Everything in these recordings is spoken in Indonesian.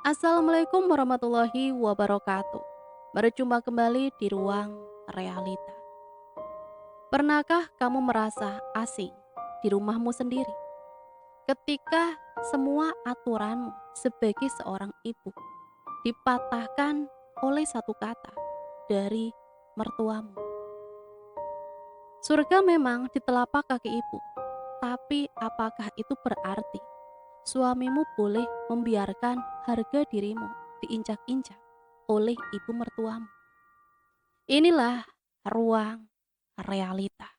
Assalamualaikum warahmatullahi wabarakatuh. Berjumpa kembali di ruang realita. Pernahkah kamu merasa asing di rumahmu sendiri ketika semua aturanmu sebagai seorang ibu dipatahkan oleh satu kata dari mertuamu? Surga memang di telapak kaki ibu, tapi apakah itu berarti suamimu boleh membiarkan harga dirimu diinjak-injak oleh ibu mertuamu? Inilah ruang realita.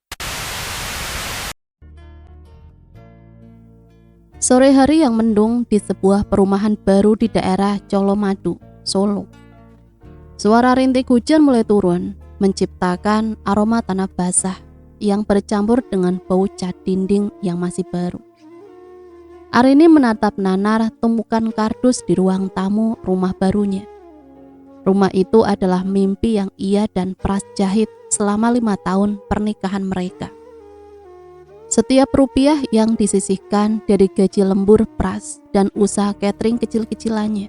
Sore hari yang mendung di sebuah perumahan baru di daerah Colomadu, Solo. Suara rintik hujan mulai turun, menciptakan aroma tanah basah yang bercampur dengan bau cat dinding yang masih baru. Arini menatap nanar tumpukan kardus di ruang tamu rumah barunya. Rumah itu adalah mimpi yang ia dan Pras jahit selama 5 tahun pernikahan mereka. Setiap rupiah yang disisihkan dari gaji lembur Pras dan usaha catering kecil-kecilannya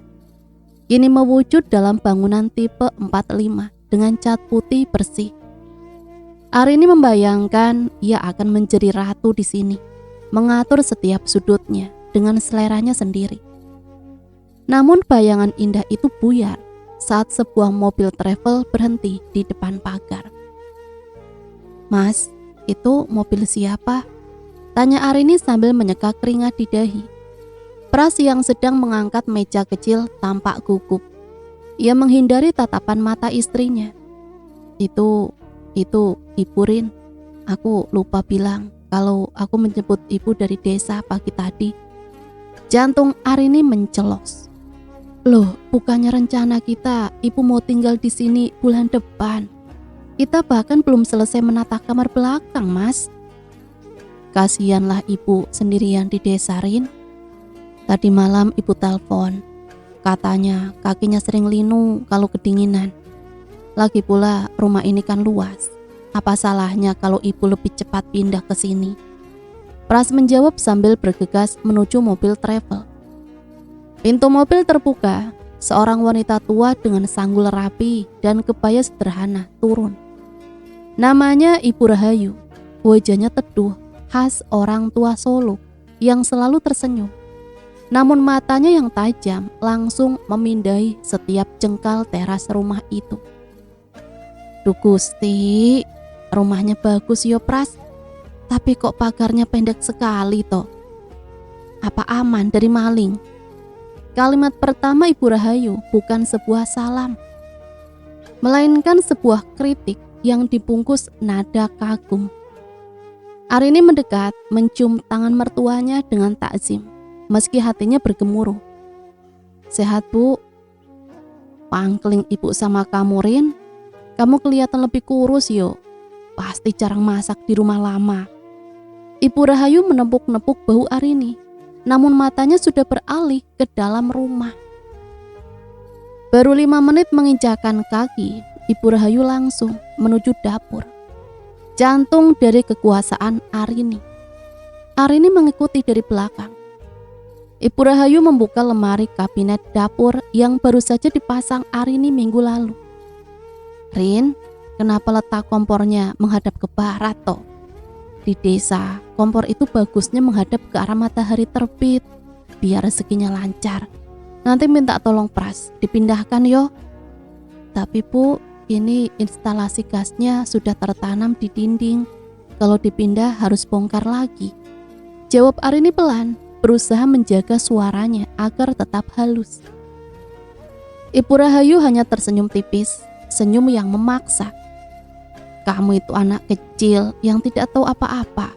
kini mewujud dalam bangunan tipe 45 dengan cat putih bersih. Arini membayangkan ia akan menjadi ratu di sini, mengatur setiap sudutnya dengan seleranya sendiri. Namun bayangan indah itu buyar saat sebuah mobil travel berhenti di depan pagar. "Mas, itu mobil siapa?" tanya Arini sambil menyeka keringat di dahi. Pras yang sedang mengangkat meja kecil tampak gugup. Ia menghindari tatapan mata istrinya. Itu Ibu Rin. Aku lupa bilang kalau aku menjemput ibu dari desa pagi tadi. Jantung Arini mencelos. Loh, bukannya rencana kita ibu mau tinggal di sini bulan depan? Kita bahkan belum selesai menata kamar belakang, Mas. Kasihanlah ibu sendirian di desa, Rin. Tadi malam ibu telepon. Katanya kakinya sering linu kalau kedinginan. Lagi pula rumah ini kan luas. Apa salahnya kalau ibu lebih cepat pindah ke sini? Pras menjawab sambil bergegas menuju mobil travel. Pintu mobil terbuka. Seorang wanita tua dengan sanggul rapi dan kebaya sederhana turun. Namanya Ibu Rahayu. Wajahnya teduh, khas orang tua Solo yang selalu tersenyum. Namun matanya yang tajam langsung memindai setiap jengkal teras rumah itu. Duh Gusti, rumahnya bagus yo Pras, tapi kok pagarnya pendek sekali toh. Apa aman dari maling? Kalimat pertama Ibu Rahayu bukan sebuah salam, melainkan sebuah kritik yang dibungkus nada kagum. Arini mendekat, mencium tangan mertuanya dengan takzim, meski hatinya bergemuruh. Sehat Bu? Pangkling ibu sama kamu Rin. Kamu kelihatan lebih kurus yo. Pasti jarang masak di rumah lama. Ibu Rahayu menepuk-nepuk bahu Arini, namun matanya sudah beralih ke dalam rumah. Baru 5 menit menginjakkan kaki, Ibu Rahayu langsung menuju dapur. Jantung dari kekuasaan Arini. Arini mengikuti dari belakang. Ibu Rahayu membuka lemari kabinet dapur yang baru saja dipasang Arini minggu lalu. Rin, kenapa letak kompornya menghadap ke barat toh? Di desa, kompor itu bagusnya menghadap ke arah matahari terbit, biar rezekinya lancar. Nanti minta tolong Pras, dipindahkan yo. Tapi Bu, ini instalasi gasnya sudah tertanam di dinding. Kalau dipindah harus bongkar lagi. Jawab Arini pelan, berusaha menjaga suaranya agar tetap halus. Ibu Rahayu hanya tersenyum tipis, senyum yang memaksa. Kamu itu anak kecil yang tidak tahu apa-apa.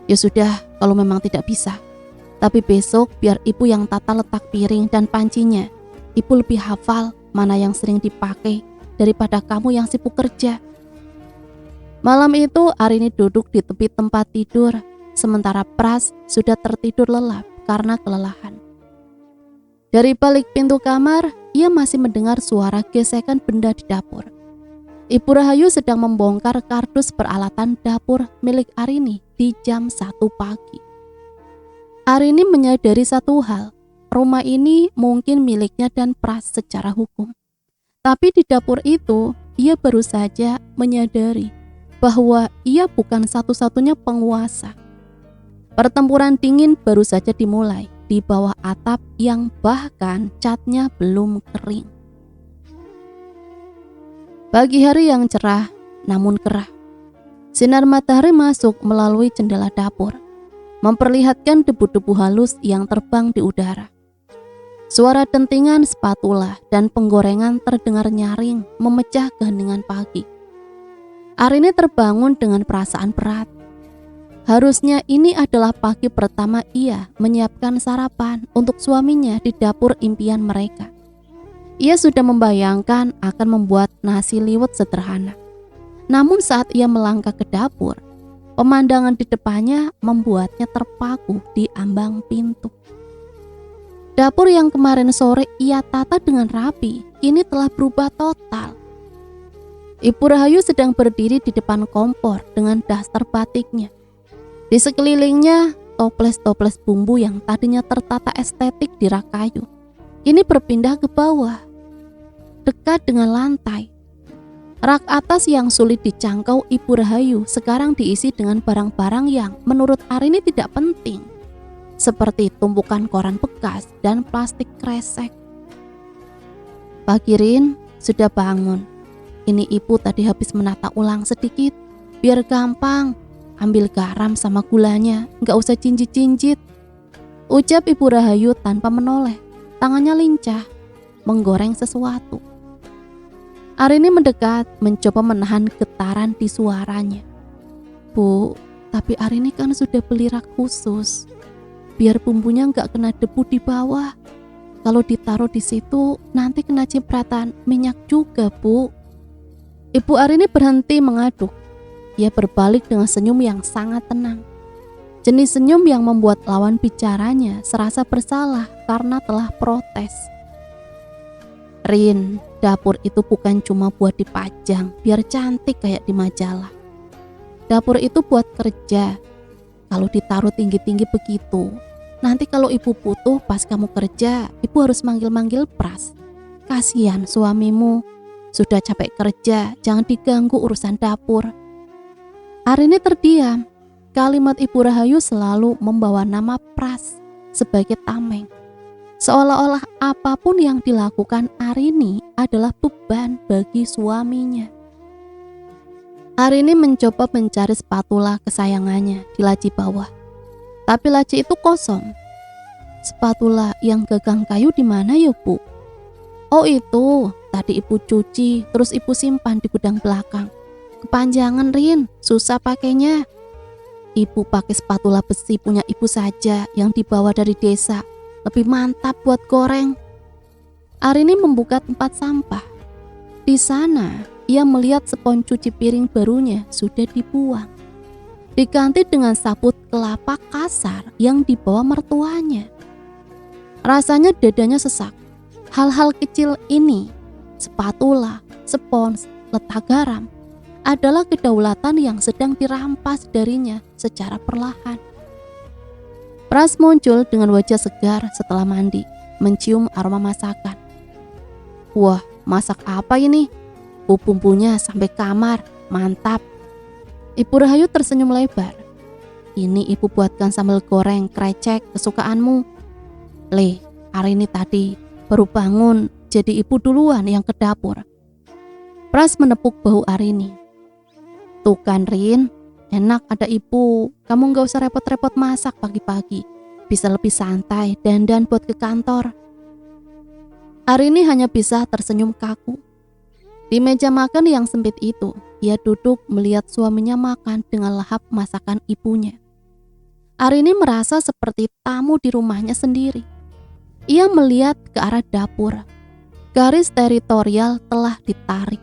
Ya sudah, kalau memang tidak bisa. Tapi besok biar ibu yang tata letak piring dan pancinya. Ibu lebih hafal mana yang sering dipakai daripada kamu yang sibuk kerja. Malam itu Arini duduk di tepi tempat tidur, sementara Pras sudah tertidur lelap karena kelelahan. Dari balik pintu kamar, ia masih mendengar suara gesekan benda di dapur. Ibu Rahayu sedang membongkar kardus peralatan dapur milik Arini di jam 1 pagi. Arini menyadari satu hal, rumah ini mungkin miliknya dan Pras secara hukum. Tapi di dapur itu, ia baru saja menyadari bahwa ia bukan satu-satunya penguasa. Pertempuran dingin baru saja dimulai di bawah atap yang bahkan catnya belum kering. Pagi hari yang cerah namun kerah. Sinar matahari masuk melalui jendela dapur, memperlihatkan debu-debu halus yang terbang di udara. Suara dentingan spatula dan penggorengan terdengar nyaring memecah keheningan pagi. Arini terbangun dengan perasaan berat. Harusnya ini adalah pagi pertama ia menyiapkan sarapan untuk suaminya di dapur impian mereka. Ia sudah membayangkan akan membuat nasi liwet sederhana. Namun saat ia melangkah ke dapur, pemandangan di depannya membuatnya terpaku di ambang pintu. Dapur yang kemarin sore ia tata dengan rapi, kini telah berubah total. Ibu Rahayu sedang berdiri di depan kompor dengan daster batiknya. Di sekelilingnya, toples-toples bumbu yang tadinya tertata estetik di rak kayu, kini berpindah ke bawah, dekat dengan lantai. Rak atas yang sulit dijangkau Ibu Rahayu sekarang diisi dengan barang-barang yang menurut Arini tidak penting, seperti tumpukan koran bekas dan plastik kresek. Pagi Rin, sudah bangun. Ini ibu tadi habis menata ulang sedikit, biar gampang. Ambil garam sama gulanya, gak usah cinjit-cinjit, ucap Ibu Rahayu tanpa menoleh. Tangannya lincah, menggoreng sesuatu. Arini mendekat, mencoba menahan getaran di suaranya. Bu, tapi Arini kan sudah beli rak khusus, biar bumbunya gak kena debu di bawah. Kalau ditaruh di situ, nanti kena cipratan minyak juga, Bu. Ibu Arini berhenti mengaduk. Ia berbalik dengan senyum yang sangat tenang. Jenis senyum yang membuat lawan bicaranya serasa bersalah karena telah protes. Rin, dapur itu bukan cuma buat dipajang biar cantik kayak di majalah. Dapur itu buat kerja. Kalau ditaruh tinggi-tinggi begitu, nanti kalau ibu butuh pas kamu kerja, ibu harus manggil-manggil Pras. Kasihan suamimu, sudah capek kerja, jangan diganggu urusan dapur. Arini terdiam. Kalimat Ibu Rahayu selalu membawa nama Pras sebagai tameng. Seolah-olah apapun yang dilakukan Arini adalah beban bagi suaminya. Arini mencoba mencari spatula kesayangannya di laci bawah. Tapi laci itu kosong. Spatula yang gagang kayu di mana ya, Bu? Oh itu, tadi ibu cuci, terus ibu simpan di gudang belakang. Kepanjangan Rin, susah pakainya. Ibu pakai spatula besi punya ibu saja yang dibawa dari desa. Lebih mantap buat goreng. Arini membuka tempat sampah. Di sana, ia melihat spons cuci piring barunya sudah dibuang. Diganti dengan sabut kelapa kasar yang dibawa mertuanya. Rasanya dadanya sesak. Hal-hal kecil ini, spatula, spons, letak garam, adalah kedaulatan yang sedang dirampas darinya secara perlahan. Pras muncul dengan wajah segar setelah mandi, mencium aroma masakan. Wah, masak apa ini? Bumbunya sampai kamar, mantap. Ibu Rahayu tersenyum lebar. Ini ibu buatkan sambal goreng krecek kesukaanmu. Arini tadi baru bangun, jadi ibu duluan yang ke dapur. Pras menepuk bahu Arini. Tuh kan Rin, enak ada ibu, kamu gak usah repot-repot masak pagi-pagi. Bisa lebih santai, dandan buat ke kantor. Arini hanya bisa tersenyum kaku. Di meja makan yang sempit itu, ia duduk melihat suaminya makan dengan lahap masakan ibunya. Arini merasa seperti tamu di rumahnya sendiri. Ia melihat ke arah dapur. Garis teritorial telah ditarik.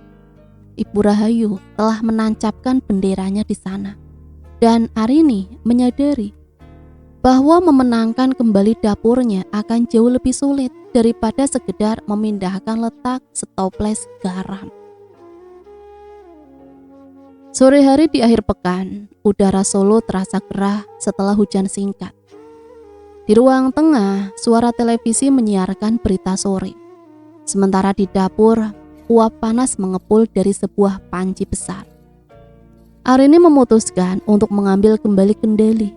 Ibu Rahayu telah menancapkan benderanya di sana. Dan Arini menyadari bahwa memenangkan kembali dapurnya akan jauh lebih sulit daripada sekedar memindahkan letak setoples garam. Sore hari di akhir pekan, udara Solo terasa gerah setelah hujan singkat. Di ruang tengah, suara televisi menyiarkan berita sore. Sementara di dapur, uap panas mengepul dari sebuah panci besar. Arini memutuskan untuk mengambil kembali kendali.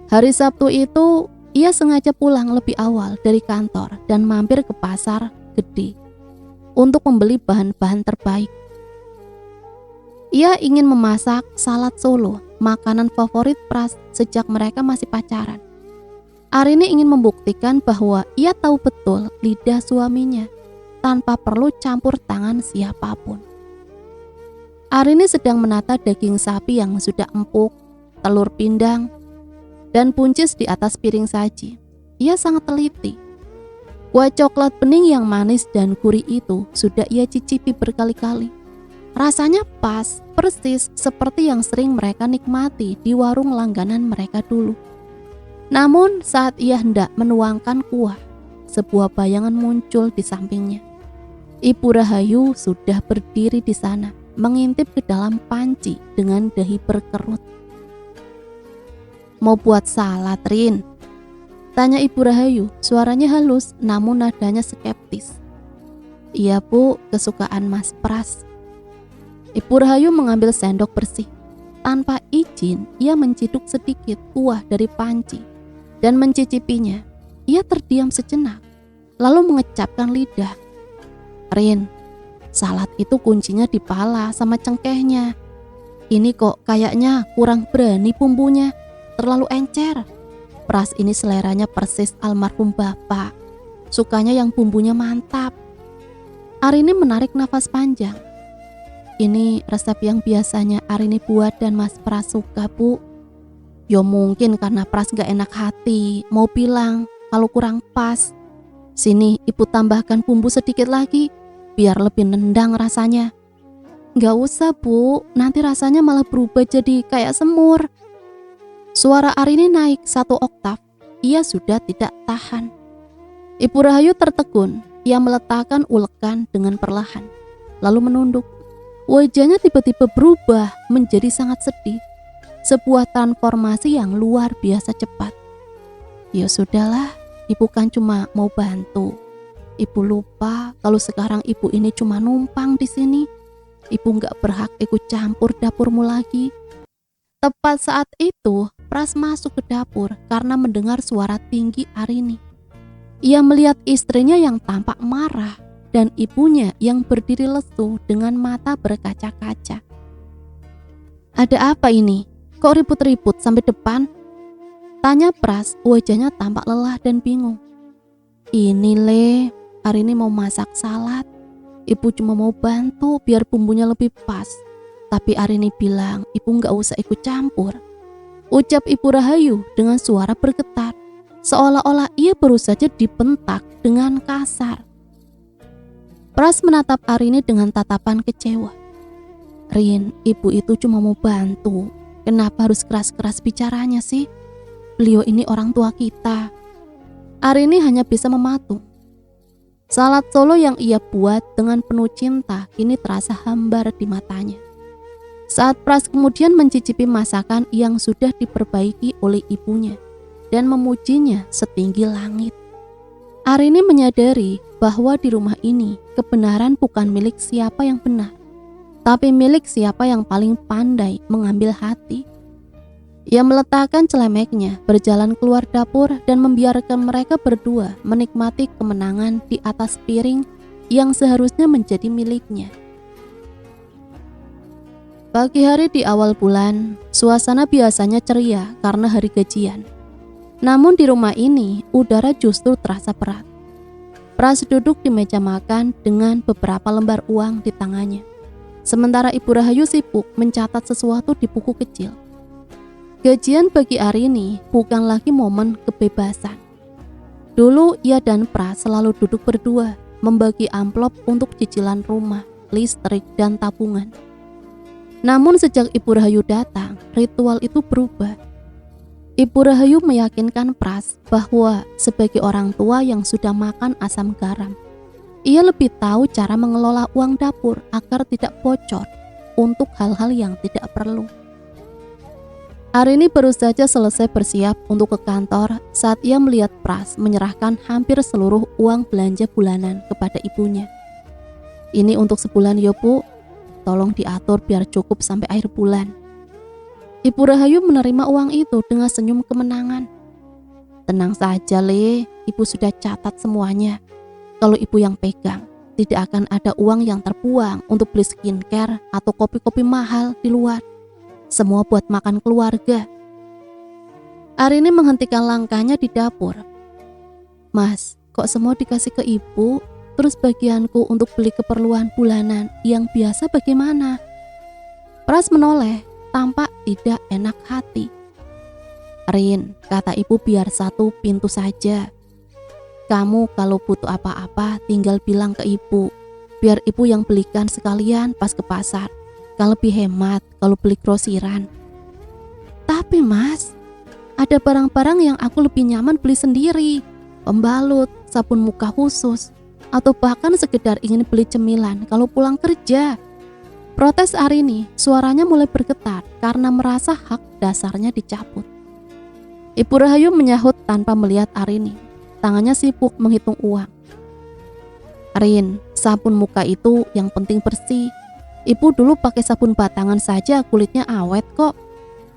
Hari Sabtu itu, ia sengaja pulang lebih awal dari kantor dan mampir ke pasar gede untuk membeli bahan-bahan terbaik. Ia ingin memasak salad Solo, makanan favorit Pras sejak mereka masih pacaran. Arini ingin membuktikan bahwa ia tahu betul lidah suaminya tanpa perlu campur tangan siapapun. Arini sedang menata daging sapi yang sudah empuk, telur pindang, dan buncis di atas piring saji. Ia sangat teliti. Kuah coklat bening yang manis dan gurih itu sudah ia cicipi berkali-kali. Rasanya pas, persis seperti yang sering mereka nikmati di warung langganan mereka dulu. Namun saat ia hendak menuangkan kuah, sebuah bayangan muncul di sampingnya. Ibu Rahayu sudah berdiri di sana, mengintip ke dalam panci dengan dahi berkerut. "Mau buat salad, Rin?" tanya Ibu Rahayu, suaranya halus namun nadanya skeptis. "Iya Bu, kesukaan Mas Pras." Ibu Rahayu mengambil sendok bersih. Tanpa izin, ia menciduk sedikit kuah dari panci dan mencicipinya. Ia terdiam sejenak, lalu mengecapkan lidah. "Rin, salad itu kuncinya di pala sama cengkehnya. Ini kok kayaknya kurang berani bumbunya, terlalu encer. Pras ini seleranya persis almarhum bapak, sukanya yang bumbunya mantap." Arini menarik nafas panjang. "Ini resep yang biasanya Arini buat dan Mas Pras suka, Bu." "Ya mungkin karena Pras gak enak hati, mau bilang kalau kurang pas. Sini Ibu tambahkan bumbu sedikit lagi, biar lebih nendang rasanya." "Gak usah Bu, nanti rasanya malah berubah jadi kayak semur." Suara Arini naik 1 oktav, ia sudah tidak tahan. Ibu Rahayu tertegun, ia meletakkan ulekan dengan perlahan, lalu menunduk. Wajahnya tiba-tiba berubah menjadi sangat sedih. Sebuah transformasi yang luar biasa cepat. "Ya sudahlah, Ibu kan cuma mau bantu. Ibu lupa kalau sekarang Ibu ini cuma numpang di sini. Ibu nggak berhak ikut campur dapurmu lagi." Tepat saat itu, Pras masuk ke dapur karena mendengar suara tinggi Arini. Ia melihat istrinya yang tampak marah dan ibunya yang berdiri lesu dengan mata berkaca-kaca. "Ada apa ini? Kok ribut-ribut sampai depan?" tanya Pras, wajahnya tampak lelah dan bingung. "Ini Le, Arini mau masak salad. Ibu cuma mau bantu biar bumbunya lebih pas. Tapi Arini bilang Ibu gak usah ikut campur," ucap Ibu Rahayu dengan suara bergetar, seolah-olah ia baru saja dibentak dengan kasar. Pras menatap Arini dengan tatapan kecewa. "Rin, Ibu itu cuma mau bantu. Kenapa harus keras-keras bicaranya sih? Beliau ini orang tua kita." Arini hanya bisa mematung. Salad Solo yang ia buat dengan penuh cinta kini terasa hambar di matanya. Saat Pras kemudian mencicipi masakan yang sudah diperbaiki oleh ibunya dan memujinya setinggi langit, Arini menyadari bahwa di rumah ini kebenaran bukan milik siapa yang benar, tapi milik siapa yang paling pandai mengambil hati. Ia meletakkan celemeknya, berjalan keluar dapur dan membiarkan mereka berdua menikmati kemenangan di atas piring yang seharusnya menjadi miliknya. Pagi hari di awal bulan, suasana biasanya ceria karena hari gajian. Namun di rumah ini, udara justru terasa berat. Pras duduk di meja makan dengan beberapa lembar uang di tangannya. Sementara Ibu Rahayu sibuk mencatat sesuatu di buku kecil. Gajian bagi Arini bukan lagi momen kebebasan. Dulu ia dan Pras selalu duduk berdua, membagi amplop untuk cicilan rumah, listrik, dan tabungan. Namun sejak Ibu Rahayu datang, ritual itu berubah. Ibu Rahayu meyakinkan Pras bahwa sebagai orang tua yang sudah makan asam garam, ia lebih tahu cara mengelola uang dapur agar tidak bocor untuk hal-hal yang tidak perlu. Arini baru saja selesai bersiap untuk ke kantor saat ia melihat Pras menyerahkan hampir seluruh uang belanja bulanan kepada ibunya. Ini untuk sebulan yo Bu, tolong diatur biar cukup sampai akhir bulan. Ibu Rahayu menerima uang itu dengan senyum kemenangan. Tenang saja Le, ibu sudah catat semuanya. Kalau ibu yang pegang, tidak akan ada uang yang terbuang untuk beli skincare atau kopi-kopi mahal di luar. Semua buat makan keluarga. Arini menghentikan langkahnya di dapur. Mas, kok semua dikasih ke ibu? Terus bagianku untuk beli keperluan bulanan yang biasa bagaimana? Pras menoleh, tampak tidak enak hati. Rin, kata ibu biar satu pintu saja. Kamu kalau butuh apa-apa tinggal bilang ke ibu. Biar ibu yang belikan sekalian pas ke pasar. Kan lebih hemat kalau beli grosiran. Tapi Mas, ada barang-barang yang aku lebih nyaman beli sendiri. Pembalut, sabun muka khusus, atau bahkan sekedar ingin beli cemilan kalau pulang kerja. Protes Arini, suaranya mulai bergetar karena merasa hak dasarnya dicabut. Ibu Rahayu menyahut tanpa melihat Arini. Tangannya sibuk menghitung uang. Rin, sabun muka itu yang penting bersih. Ibu dulu pakai sabun batangan saja kulitnya awet kok.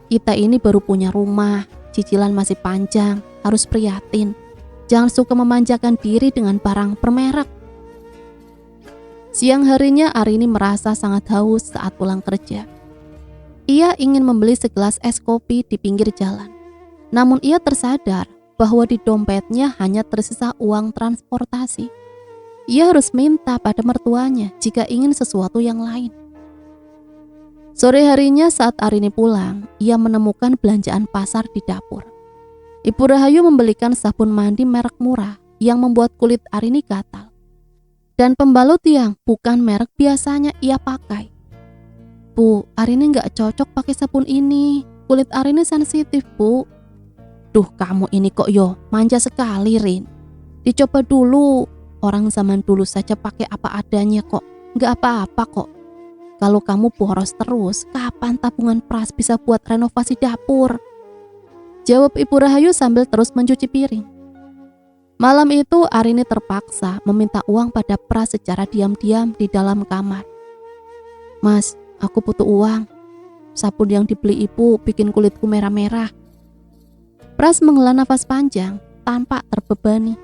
Kita ini baru punya rumah, cicilan masih panjang, harus prihatin. Jangan suka memanjakan diri dengan barang bermerek. Siang harinya Arini merasa sangat haus saat pulang kerja. Ia ingin membeli segelas es kopi di pinggir jalan. Namun ia tersadar bahwa di dompetnya hanya tersisa uang transportasi. Ia harus minta pada mertuanya jika ingin sesuatu yang lain. Sore harinya saat Arini pulang, ia menemukan belanjaan pasar di dapur. Ibu Rahayu membelikan sabun mandi merek murah yang membuat kulit Arini gatal. Dan pembalut yang bukan merek biasanya ia pakai. Bu, Arini gak cocok pakai sabun ini. Kulit Arini sensitif, Bu. Duh, kamu ini kok manja sekali, Rin. Dicoba dulu. Orang zaman dulu saja pakai apa adanya kok. Gak apa-apa kok. Kalau kamu boros terus, kapan tabungan Pras bisa buat renovasi dapur? Jawab Ibu Rahayu sambil terus mencuci piring. Malam itu Arini terpaksa meminta uang pada Pras secara diam-diam di dalam kamar. Mas, aku butuh uang. Sabun yang dibeli ibu bikin kulitku merah-merah. Pras menghela nafas panjang, tampak terbebani.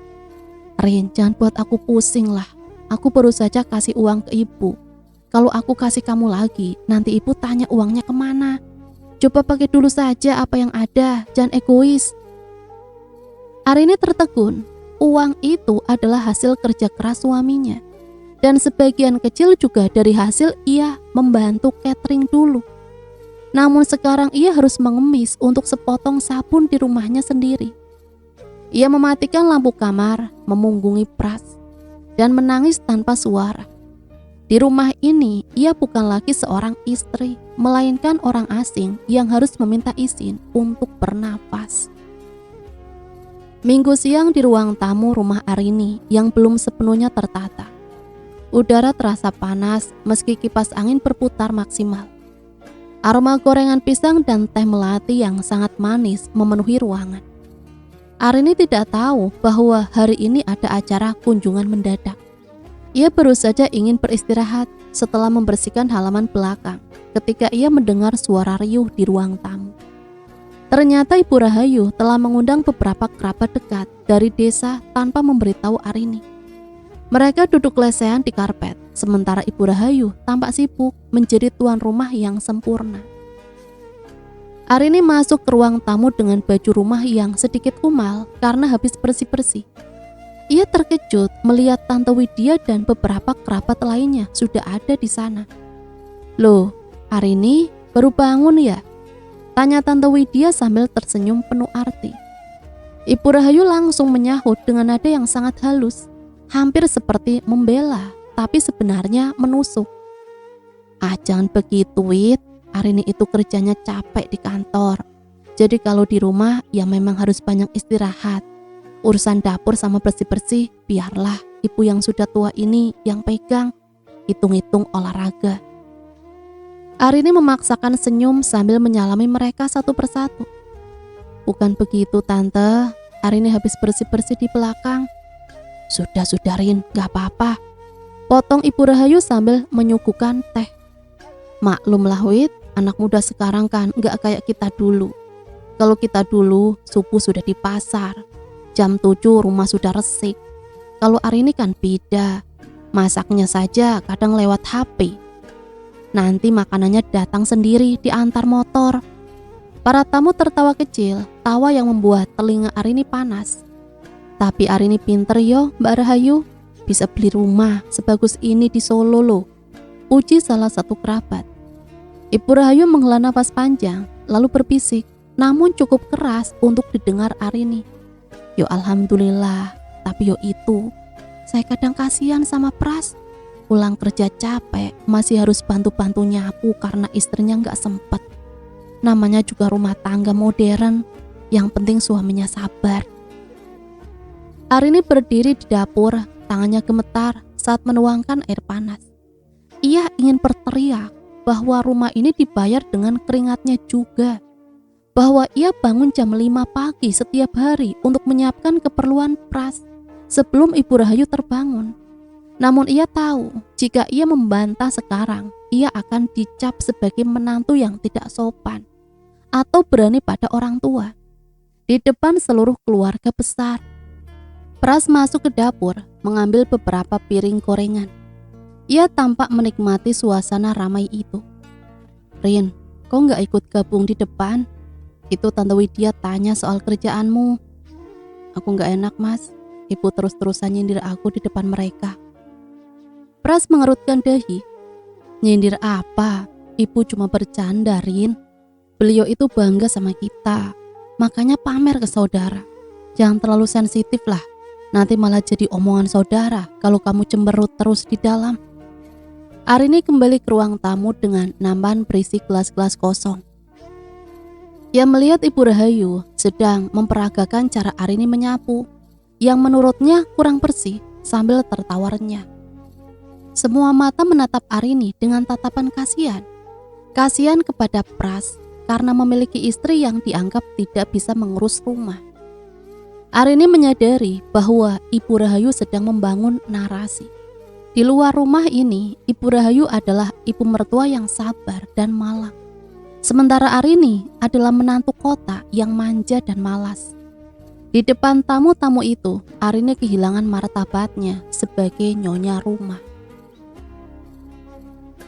Rin, jangan buat aku pusing lah. Aku baru saja kasih uang ke ibu. Kalau aku kasih kamu lagi, nanti ibu tanya uangnya kemana. Coba pakai dulu saja apa yang ada, jangan egois. Arini tertegun. Uang itu adalah hasil kerja keras suaminya. Dan sebagian kecil juga dari hasil ia membantu catering dulu. Namun sekarang ia harus mengemis untuk sepotong sabun di rumahnya sendiri. Ia mematikan lampu kamar, memunggungi Pras, dan menangis tanpa suara. Di rumah ini, ia bukan lagi seorang istri, melainkan orang asing yang harus meminta izin untuk bernafas. Minggu siang di ruang tamu rumah Arini yang belum sepenuhnya tertata. Udara terasa panas meski kipas angin berputar maksimal. Aroma gorengan pisang dan teh melati yang sangat manis memenuhi ruangan. Arini tidak tahu bahwa hari ini ada acara kunjungan mendadak. Ia baru saja ingin beristirahat setelah membersihkan halaman belakang ketika ia mendengar suara riuh di ruang tamu. Ternyata Ibu Rahayu telah mengundang beberapa kerabat dekat dari desa tanpa memberitahu Arini. Mereka duduk lesehan di karpet, sementara Ibu Rahayu tampak sibuk menjadi tuan rumah yang sempurna. Arini masuk ke ruang tamu dengan baju rumah yang sedikit kumal karena habis bersih-bersih. Ia terkejut melihat Tante Widya dan beberapa kerabat lainnya sudah ada di sana. Loh, Arini baru bangun ya? Tanya Tante Widya sambil tersenyum penuh arti. Ibu Rahayu langsung menyahut dengan nada yang sangat halus, hampir seperti membela, tapi sebenarnya menusuk. Ah, jangan begitu, Wid. Arini itu kerjanya capek di kantor. Jadi kalau di rumah ya memang harus banyak istirahat. Urusan dapur sama bersih-bersih biarlah ibu yang sudah tua ini yang pegang. Hitung-hitung olahraga. Arini memaksakan senyum sambil menyalami mereka satu persatu. Bukan begitu tante, Arini habis bersih-bersih di belakang. Sudah Rin, gak apa-apa. Potong Ibu Rahayu sambil menyuguhkan teh. Maklumlah Wit, anak muda sekarang kan gak kayak kita dulu. Kalau kita dulu subuh sudah di pasar, jam 7 rumah sudah resik. Kalau Arini kan beda, masaknya saja kadang lewat HP. Nanti makanannya datang sendiri diantar motor. Para tamu tertawa kecil, tawa yang membuat telinga Arini panas. Tapi Arini pinter yo Mbak Rahayu, bisa beli rumah sebagus ini di Solo loh, puji salah satu kerabat. Ibu Rahayu menghela nafas panjang, lalu berbisik, namun cukup keras untuk didengar Arini. Yo alhamdulillah, tapi yo itu, saya kadang kasihan sama Pras. Pulang kerja capek, masih harus bantu-bantu nyapu karena istrinya gak sempet. Namanya juga rumah tangga modern, yang penting suaminya sabar. Arini berdiri di dapur, tangannya gemetar saat menuangkan air panas. Ia ingin berteriak bahwa rumah ini dibayar dengan keringatnya juga. Bahwa ia bangun jam 5 pagi setiap hari untuk menyiapkan keperluan Pras sebelum Ibu Rahayu terbangun. Namun ia tahu, jika ia membantah sekarang, ia akan dicap sebagai menantu yang tidak sopan atau berani pada orang tua di depan seluruh keluarga besar. Pras masuk ke dapur, mengambil beberapa piring gorengan. Ia tampak menikmati suasana ramai itu. Rin, kok nggak ikut gabung di depan? Itu Tante Widya tanya soal kerjaanmu. Aku nggak enak mas, ibu terus-terusan nyindir aku di depan mereka. Pras mengerutkan dahi. Nyindir apa? Ibu cuma bercanda, Rin. Beliau itu bangga sama kita, makanya pamer ke saudara. Jangan terlalu sensitif lah, nanti malah jadi omongan saudara kalau kamu cemberut terus di dalam. Arini kembali ke ruang tamu dengan nampan berisi gelas-gelas kosong. Ia melihat Ibu Rahayu sedang memperagakan cara Arini menyapu, yang menurutnya kurang bersih, sambil tertawa renyah. Semua mata menatap Arini dengan tatapan kasihan. Kasihan kepada Pras karena memiliki istri yang dianggap tidak bisa mengurus rumah. Arini menyadari bahwa Ibu Rahayu sedang membangun narasi. Di luar rumah ini, Ibu Rahayu adalah ibu mertua yang sabar dan malang. Sementara Arini adalah menantu kota yang manja dan malas. Di depan tamu-tamu itu, Arini kehilangan martabatnya sebagai nyonya rumah.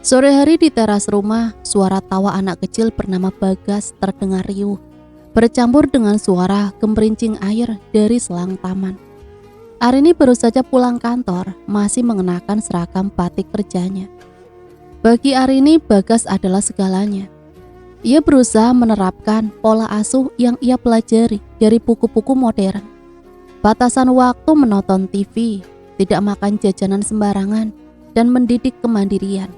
Sore hari di teras rumah, suara tawa anak kecil bernama Bagas terdengar riuh, bercampur dengan suara gemerincing air dari selang taman. Arini baru saja pulang kantor, masih mengenakan seragam batik kerjanya. Bagi Arini, Bagas adalah segalanya. Ia berusaha menerapkan pola asuh yang ia pelajari dari buku-buku modern. Batasan waktu menonton TV, tidak makan jajanan sembarangan, dan mendidik kemandirian.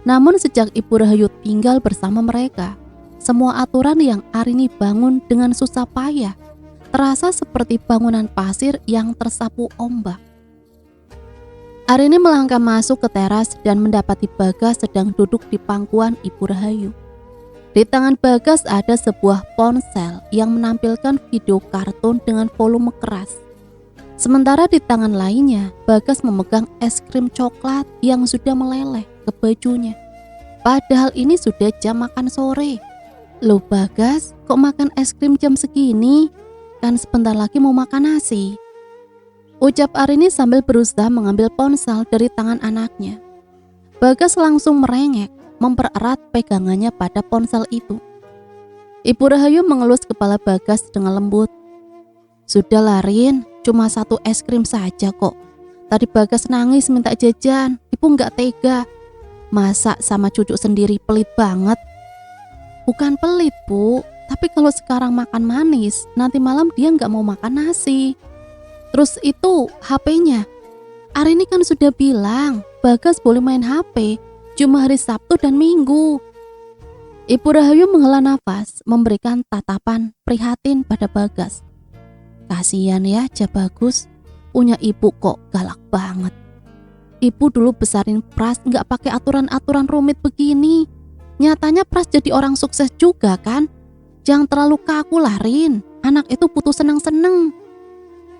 Namun sejak Ibu Rahayu tinggal bersama mereka, semua aturan yang Arini bangun dengan susah payah terasa seperti bangunan pasir yang tersapu ombak. Arini melangkah masuk ke teras dan mendapati Bagas sedang duduk di pangkuan Ibu Rahayu. Di tangan Bagas ada sebuah ponsel yang menampilkan video kartun dengan volume keras. Sementara di tangan lainnya, Bagas memegang es krim coklat yang sudah meleleh ke bajunya. Padahal ini sudah jam makan sore. Loh Bagas, kok makan es krim jam segini? Kan sebentar lagi mau makan nasi. Ucap Arini sambil berusaha mengambil ponsel dari tangan anaknya. Bagas langsung merengek, mempererat pegangannya pada ponsel itu. Ibu Rahayu mengelus kepala Bagas dengan lembut. Sudahlah Rin, cuma satu es krim saja kok. Tadi Bagas nangis minta jajan, ibu nggak tega. Masa sama cucu sendiri pelit banget? Bukan pelit bu, tapi kalau sekarang makan manis, nanti malam dia nggak mau makan nasi. Terus itu HP-nya. Arini kan sudah bilang, Bagas boleh main HP, cuma hari Sabtu dan Minggu. Ibu Rahayu menghela nafas, memberikan tatapan prihatin pada Bagas. Kasihan ya Bagus, punya ibu kok galak banget. Ibu dulu besarin Pras nggak pakai aturan-aturan rumit begini, Nyatanya Pras jadi orang sukses juga kan? Jangan terlalu kaku lah Rin, anak itu butuh seneng-seneng.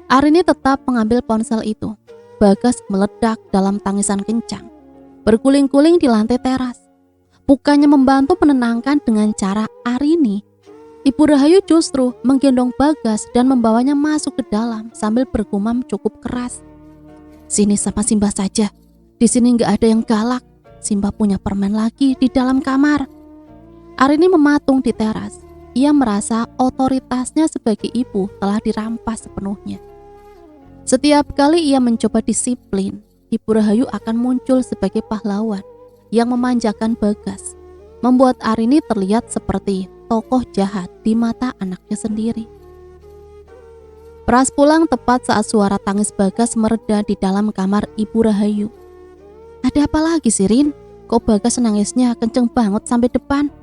Arini tetap mengambil ponsel itu. Bagas meledak dalam tangisan kencang, berguling-guling di lantai teras. Bukannya membantu menenangkan dengan cara Arini, Ibu Rahayu justru menggendong Bagas dan membawanya masuk ke dalam sambil bergumam cukup keras. Sini sama Simba saja, di sini nggak ada yang galak. Simba punya permen lagi di dalam kamar. Arini mematung di teras. Ia merasa otoritasnya sebagai ibu telah dirampas sepenuhnya. Setiap kali ia mencoba disiplin, Ibu Rahayu akan muncul sebagai pahlawan yang memanjakan Bagas, membuat Arini terlihat seperti tokoh jahat di mata anaknya sendiri. Pras pulang tepat saat suara tangis Bagas mereda di dalam kamar Ibu Rahayu. Ada apa lagi sih Rin? Kok Bagas nangisnya kenceng banget sampai depan?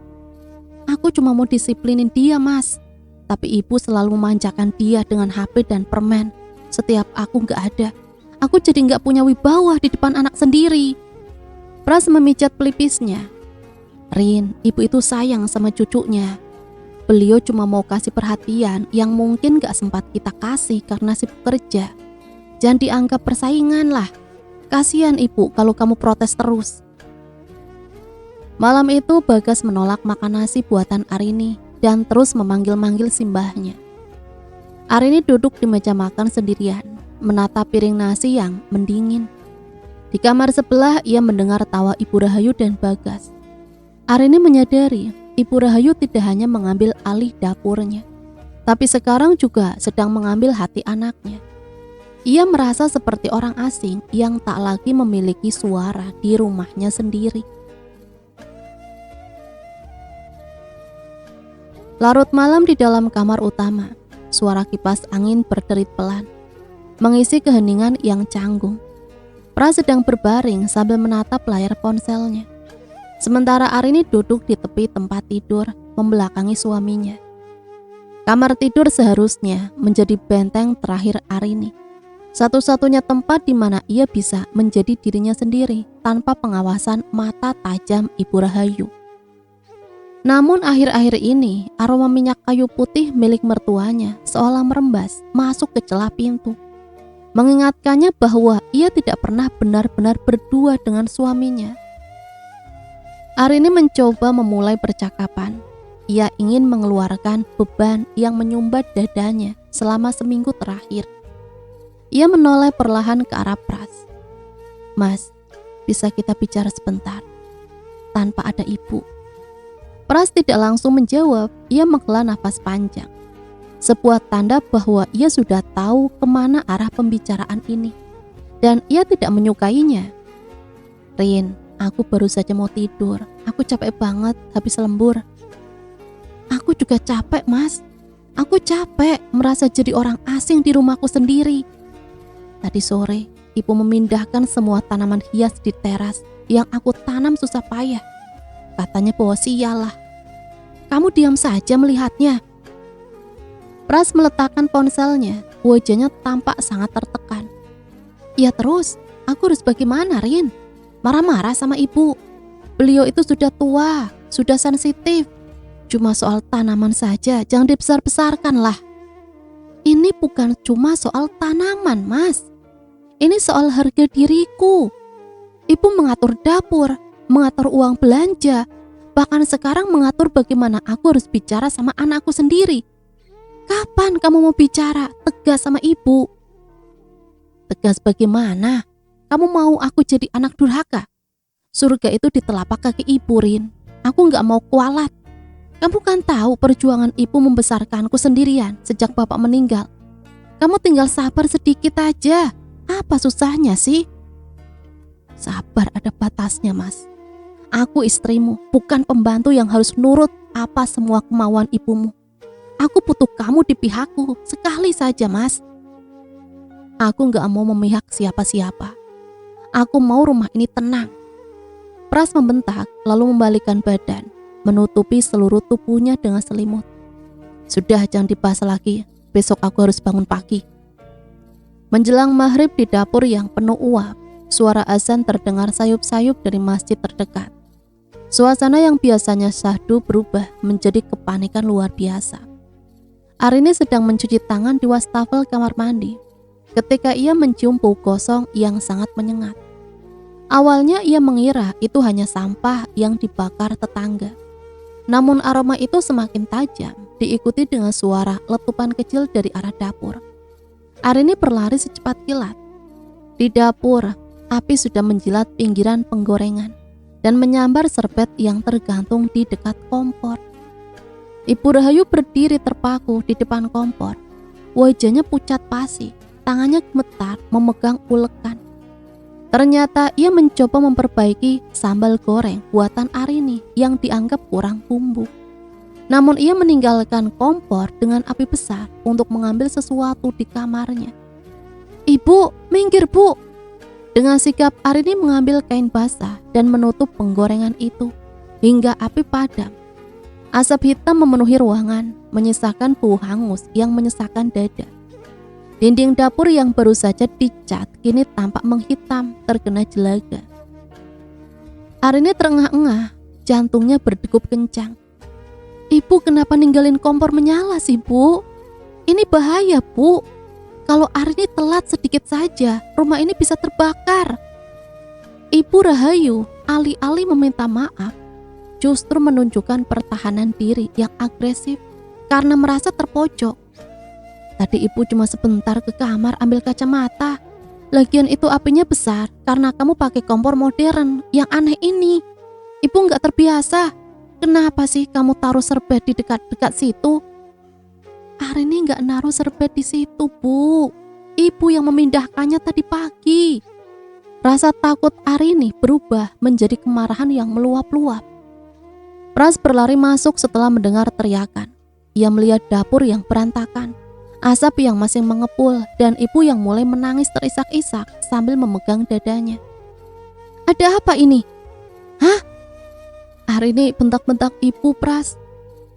Aku cuma mau disiplinin dia mas, tapi ibu selalu memanjakan dia dengan HP dan permen. Setiap aku gak ada, aku jadi gak punya wibawa di depan anak sendiri. Pras memijat pelipisnya. Rin, ibu itu sayang sama cucunya. Beliau cuma mau kasih perhatian yang mungkin gak sempat kita kasih karena sibuk kerja. Jangan dianggap persaingan lah. Kasihan ibu kalau kamu protes terus. Malam itu Bagas menolak makan nasi buatan Arini dan terus memanggil-manggil simbahnya. Arini duduk di meja makan sendirian, menatap piring nasi yang mendingin. Di kamar sebelah ia mendengar tawa Ibu Rahayu dan Bagas. Arini menyadari Ibu Rahayu tidak hanya mengambil alih dapurnya, tapi sekarang juga sedang mengambil hati anaknya. Ia merasa seperti orang asing yang tak lagi memiliki suara di rumahnya sendiri. Larut malam di dalam kamar utama, suara kipas angin berderit pelan, mengisi keheningan yang canggung. Pras sedang berbaring sambil menatap layar ponselnya. Sementara Arini duduk di tepi tempat tidur, membelakangi suaminya. Kamar tidur seharusnya menjadi benteng terakhir Arini. Satu-satunya tempat di mana ia bisa menjadi dirinya sendiri tanpa pengawasan mata tajam Ibu Rahayu. Namun akhir-akhir ini aroma minyak kayu putih milik mertuanya seolah merembas masuk ke celah pintu, mengingatkannya bahwa ia tidak pernah benar-benar berdua dengan suaminya. Arini mencoba memulai percakapan. Ia ingin mengeluarkan beban yang menyumbat dadanya selama seminggu terakhir. Ia menoleh perlahan ke arah Pras. Mas, bisa kita bicara sebentar tanpa ada ibu? Pras tidak langsung menjawab, ia menghela nafas panjang. Sebuah tanda bahwa ia sudah tahu kemana arah pembicaraan ini. Dan ia tidak menyukainya. Rin, aku baru saja mau tidur. Aku capek banget habis lembur. Aku juga capek mas. Aku capek merasa jadi orang asing di rumahku sendiri. Tadi sore, ibu memindahkan semua tanaman hias di teras yang aku tanam susah payah. Katanya bahwa sialah. Kamu diam saja melihatnya. Pras meletakkan ponselnya, wajahnya tampak sangat tertekan. Ya terus, aku harus bagaimana Rin? Marah-marah sama ibu. Beliau itu sudah tua, sudah sensitif. Cuma soal tanaman saja, jangan dibesar-besarkan lah. Ini bukan cuma soal tanaman mas. Ini soal harga diriku. Ibu mengatur dapur, mengatur uang belanja, bahkan sekarang mengatur bagaimana aku harus bicara sama anakku sendiri. Kapan kamu mau bicara tegas sama ibu? Tegas bagaimana? Kamu mau aku jadi anak durhaka? Surga itu di telapak kaki ibu Rin. Aku gak mau kualat. Kamu kan tahu perjuangan ibu membesarkanku sendirian sejak bapak meninggal. Kamu tinggal sabar sedikit aja. Apa susahnya sih? Sabar ada batasnya mas. Aku istrimu, bukan pembantu yang harus nurut apa semua kemauan ibumu. Aku butuh kamu di pihakku, sekali saja mas. Aku gak mau memihak siapa-siapa. Aku mau rumah ini tenang. Pras membentak lalu membalikkan badan, menutupi seluruh tubuhnya dengan selimut. Sudah jangan dibahas lagi, besok aku harus bangun pagi. Menjelang maghrib di dapur yang penuh uap, suara azan terdengar sayup-sayup dari masjid terdekat. Suasana yang biasanya syahdu berubah menjadi kepanikan luar biasa. Arini sedang mencuci tangan di wastafel kamar mandi ketika ia mencium bau gosong yang sangat menyengat. Awalnya ia mengira itu hanya sampah yang dibakar tetangga. Namun aroma itu semakin tajam, diikuti dengan suara letupan kecil dari arah dapur. Arini berlari secepat kilat. Di dapur, api sudah menjilat pinggiran penggorengan dan menyambar serbet yang tergantung di dekat kompor. Ibu Rahayu berdiri terpaku di depan kompor. Wajahnya pucat pasi, tangannya gemetar memegang ulekan. Ternyata ia mencoba memperbaiki sambal goreng buatan Arini yang dianggap kurang bumbu. Namun ia meninggalkan kompor dengan api besar untuk mengambil sesuatu di kamarnya. "Ibu, minggir bu!" Dengan sigap Arini mengambil kain basah dan menutup penggorengan itu hingga api padam. Asap hitam memenuhi ruangan, menyisakan bau hangus yang menyesakkan dada. Dinding dapur yang baru saja dicat kini tampak menghitam terkena jelaga. Arini terengah-engah, jantungnya berdegup kencang. "Ibu kenapa ninggalin kompor menyala sih bu? Ini bahaya bu. Kalau Arini telat sedikit saja, rumah ini bisa terbakar." Ibu Rahayu alih-alih meminta maaf, justru menunjukkan pertahanan diri yang agresif karena merasa terpojok. "Tadi ibu cuma sebentar ke kamar ambil kacamata. Lagian itu apinya besar karena kamu pakai kompor modern yang aneh ini. Ibu nggak terbiasa. Kenapa sih kamu taruh serbet di dekat-dekat situ?" "Arini nggak naruh serbet di situ bu. Ibu yang memindahkannya tadi pagi." Rasa takut Arini berubah menjadi kemarahan yang meluap-luap. Pras berlari masuk setelah mendengar teriakan. Ia melihat dapur yang berantakan, asap yang masih mengepul, dan ibu yang mulai menangis terisak-isak sambil memegang dadanya. "Ada apa ini?" "Hah?" Arini bentak-bentak ibu Pras.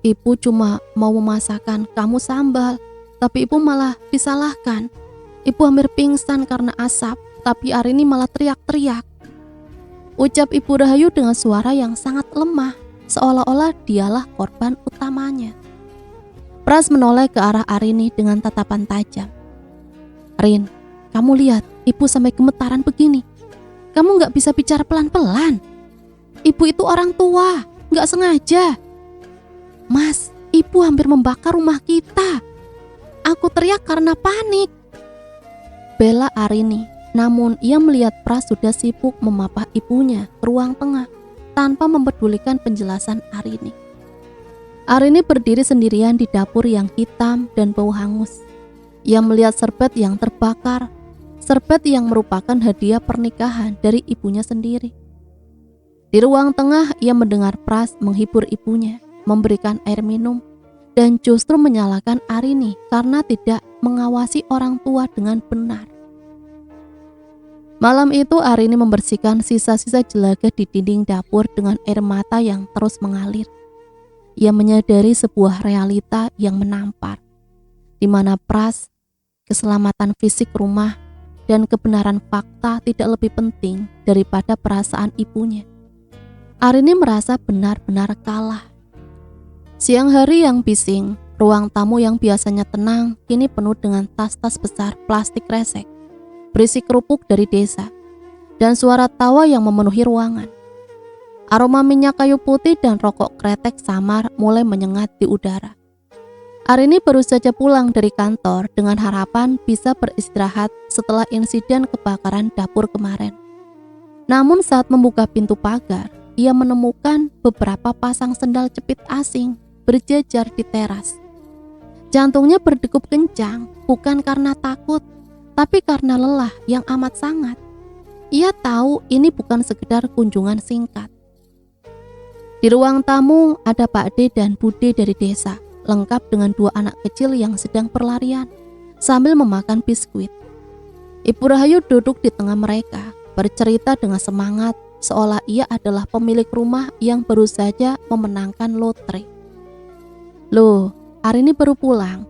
"Ibu cuma mau memasakkan kamu sambal, tapi ibu malah disalahkan. Ibu hampir pingsan karena asap, tapi Arini malah teriak-teriak," ucap Ibu Rahayu dengan suara yang sangat lemah, seolah-olah dialah korban utamanya. Pras menoleh ke arah Arini dengan tatapan tajam. "Rin, kamu lihat ibu sampai gemetaran begini. Kamu gak bisa bicara pelan-pelan. Ibu itu orang tua, gak sengaja." "Mas, ibu hampir membakar rumah kita. Aku teriak karena panik," bela Arini. Namun ia melihat Pras sudah sibuk memapah ibunya ke ruang tengah tanpa mempedulikan penjelasan Arini. Arini berdiri sendirian di dapur yang hitam dan bau hangus. Ia melihat serbet yang terbakar, serbet yang merupakan hadiah pernikahan dari ibunya sendiri. Di ruang tengah ia mendengar Pras menghibur ibunya, memberikan air minum, dan justru menyalahkan Arini karena tidak mengawasi orang tua dengan benar. Malam itu Arini membersihkan sisa-sisa jelaga di dinding dapur dengan air mata yang terus mengalir. Ia menyadari sebuah realita yang menampar, di mana Pras, keselamatan fisik rumah, dan kebenaran fakta tidak lebih penting daripada perasaan ibunya. Arini merasa benar-benar kalah. Siang hari yang bising, ruang tamu yang biasanya tenang kini penuh dengan tas-tas besar plastik resek, berisi kerupuk dari desa, dan suara tawa yang memenuhi ruangan. Aroma minyak kayu putih dan rokok kretek samar mulai menyengat di udara. Arini baru saja pulang dari kantor dengan harapan bisa beristirahat setelah insiden kebakaran dapur kemarin. Namun saat membuka pintu pagar, ia menemukan beberapa pasang sendal jepit asing berjajar di teras. Jantungnya berdegup kencang, bukan karena takut, tapi karena lelah yang amat sangat. Ia tahu ini bukan sekedar kunjungan singkat. Di ruang tamu ada Pak D dan Bude dari desa, lengkap dengan 2 anak kecil yang sedang berlarian sambil memakan biskuit. Ibu Rahayu duduk di tengah mereka, bercerita dengan semangat seolah ia adalah pemilik rumah yang baru saja memenangkan lotre. "Loh, Arini baru pulang.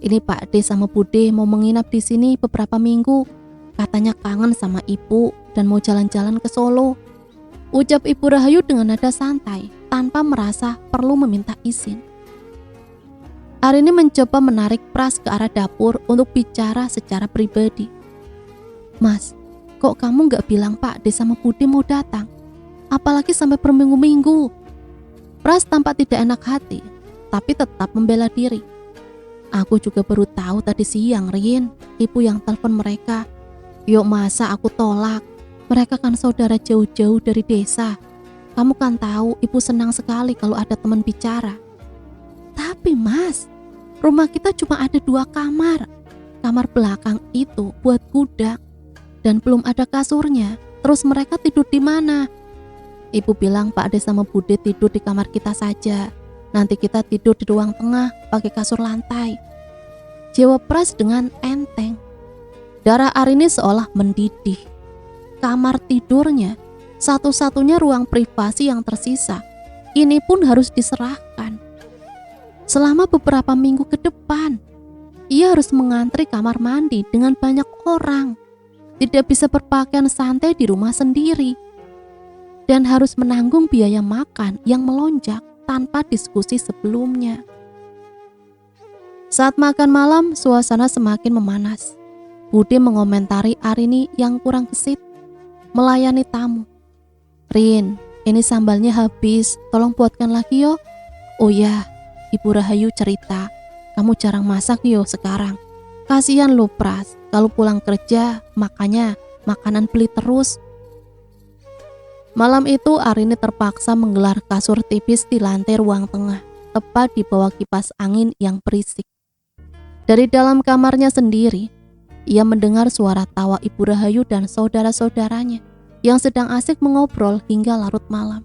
Ini Pak D sama Bude mau menginap di sini beberapa minggu. Katanya kangen sama ibu dan mau jalan-jalan ke Solo," ucap Ibu Rahayu dengan nada santai tanpa merasa perlu meminta izin. Arini mencoba menarik Pras ke arah dapur untuk bicara secara pribadi. Mas, kok kamu gak bilang Pak De sama Bude mau datang? Apalagi sampai berminggu-minggu. Pras tampak tidak enak hati, tapi tetap membela diri. Aku juga baru tahu tadi siang, Rin, ibu yang telepon mereka. Yuk masa aku tolak? Mereka kan saudara jauh-jauh dari desa. Kamu kan tahu ibu senang sekali kalau ada teman bicara. Tapi Mas, rumah kita cuma ada 2 kamar. Kamar belakang itu buat gudang dan belum ada kasurnya. Terus mereka tidur di mana? Ibu bilang Pak De sama Bude tidur di kamar kita saja. Nanti kita tidur di ruang tengah pakai kasur lantai. Jawab Pras dengan enteng. Darah Arini seolah mendidih. Kamar tidurnya, satu-satunya ruang privasi yang tersisa, ini pun harus diserahkan. Selama beberapa minggu ke depan, ia harus mengantri kamar mandi dengan banyak orang. Tidak bisa berpakaian santai di rumah sendiri. Dan harus menanggung biaya makan yang melonjak tanpa diskusi sebelumnya. Saat makan malam, suasana semakin memanas. Bude mengomentari Arini yang kurang gesit melayani tamu. Rin, ini sambalnya habis, tolong buatkan lagi yo. Oh ya, Ibu Rahayu cerita, kamu jarang masak yo sekarang. Kasihan lo Pras, kalau pulang kerja makanya makanan beli terus. Malam itu Arini terpaksa menggelar kasur tipis di lantai ruang tengah, tepat di bawah kipas angin yang berisik. Dari dalam kamarnya sendiri, ia mendengar suara tawa Ibu Rahayu dan saudara-saudaranya yang sedang asik mengobrol hingga larut malam.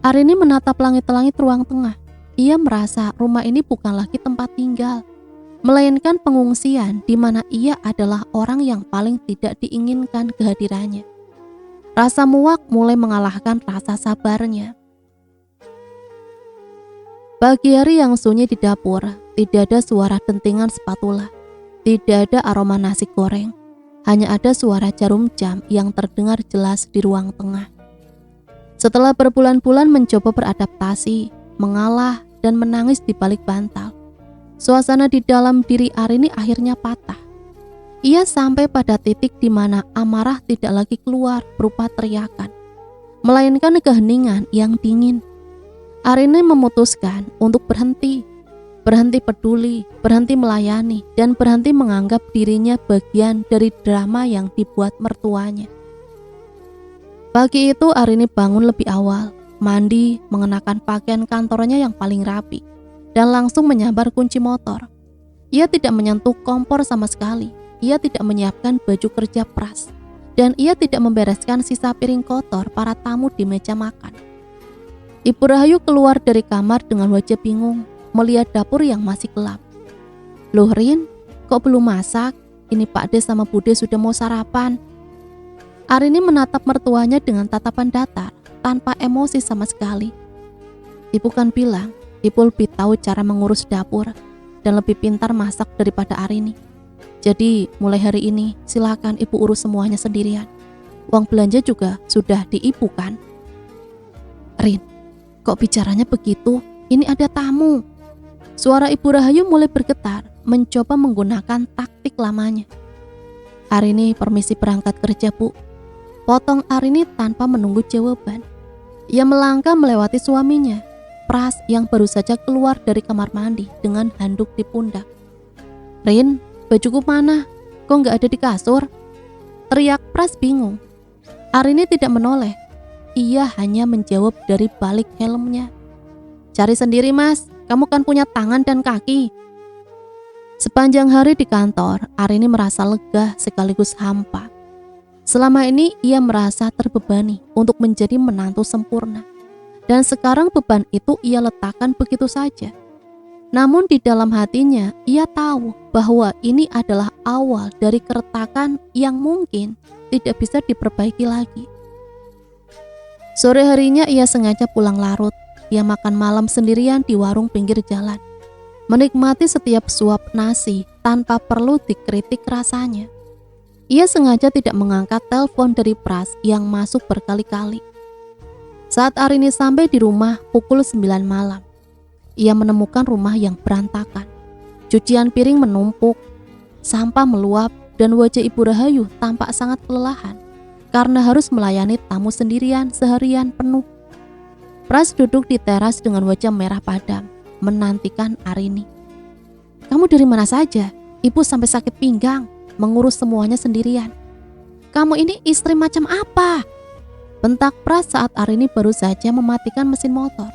Arini menatap langit-langit ruang tengah. Ia merasa rumah ini bukan lagi tempat tinggal, melainkan pengungsian di mana ia adalah orang yang paling tidak diinginkan kehadirannya. Rasa muak mulai mengalahkan rasa sabarnya. Pagi hari yang sunyi di dapur, tidak ada suara dentingan spatula. Tidak ada aroma nasi goreng, hanya ada suara jarum jam yang terdengar jelas di ruang tengah. Setelah berbulan-bulan mencoba beradaptasi, mengalah dan menangis di balik bantal, suasana di dalam diri Arini akhirnya patah. Ia sampai pada titik di mana amarah tidak lagi keluar berupa teriakan, melainkan keheningan yang dingin. Arini memutuskan untuk berhenti peduli, berhenti melayani, dan berhenti menganggap dirinya bagian dari drama yang dibuat mertuanya. Pagi itu Arini bangun lebih awal, mandi, mengenakan pakaian kantornya yang paling rapi, dan langsung menyambar kunci motor. Ia tidak menyentuh kompor sama sekali, ia tidak menyiapkan baju kerja Pras, dan ia tidak membereskan sisa piring kotor para tamu di meja makan. Ibu Rahayu keluar dari kamar dengan wajah bingung, melihat dapur yang masih gelap. Loh Rin, kok belum masak? Ini Pak De sama Bude sudah mau sarapan. Arini menatap mertuanya dengan tatapan datar, tanpa emosi sama sekali. Ibu kan bilang, ibu lebih tahu cara mengurus dapur dan lebih pintar masak daripada Arini. Jadi mulai hari ini silakan ibu urus semuanya sendirian. Uang belanja juga sudah di ibu kan? Rin, kok bicaranya begitu? Ini ada tamu. Suara Ibu Rahayu mulai bergetar, mencoba menggunakan taktik lamanya. Arini permisi berangkat kerja Bu. Potong Arini tanpa menunggu jawaban. Ia melangkah melewati suaminya, Pras yang baru saja keluar dari kamar mandi dengan handuk di pundak. Rin, bajuku mana? Kok gak ada di kasur? Teriak Pras bingung. Arini tidak menoleh. Ia hanya menjawab dari balik helmnya. Cari sendiri Mas, kamu kan punya tangan dan kaki. Sepanjang hari di kantor, Arini merasa lega sekaligus hampa. Selama ini ia merasa terbebani untuk menjadi menantu sempurna. Dan sekarang beban itu ia letakkan begitu saja. Namun di dalam hatinya, ia tahu bahwa ini adalah awal dari keretakan yang mungkin tidak bisa diperbaiki lagi. Sore harinya ia sengaja pulang larut. Ia makan malam sendirian di warung pinggir jalan, menikmati setiap suap nasi tanpa perlu dikritik rasanya. Ia sengaja tidak mengangkat telepon dari Pras yang masuk berkali-kali. Saat Arini sampai di rumah pukul 9 malam, ia menemukan rumah yang berantakan. Cucian piring menumpuk, sampah meluap, dan wajah Ibu Rahayu tampak sangat kelelahan karena harus melayani tamu sendirian seharian penuh. Pras duduk di teras dengan wajah merah padam, menantikan Arini. "Kamu dari mana saja? Ibu sampai sakit pinggang, mengurus semuanya sendirian. Kamu ini istri macam apa?" bentak Pras saat Arini baru saja mematikan mesin motor.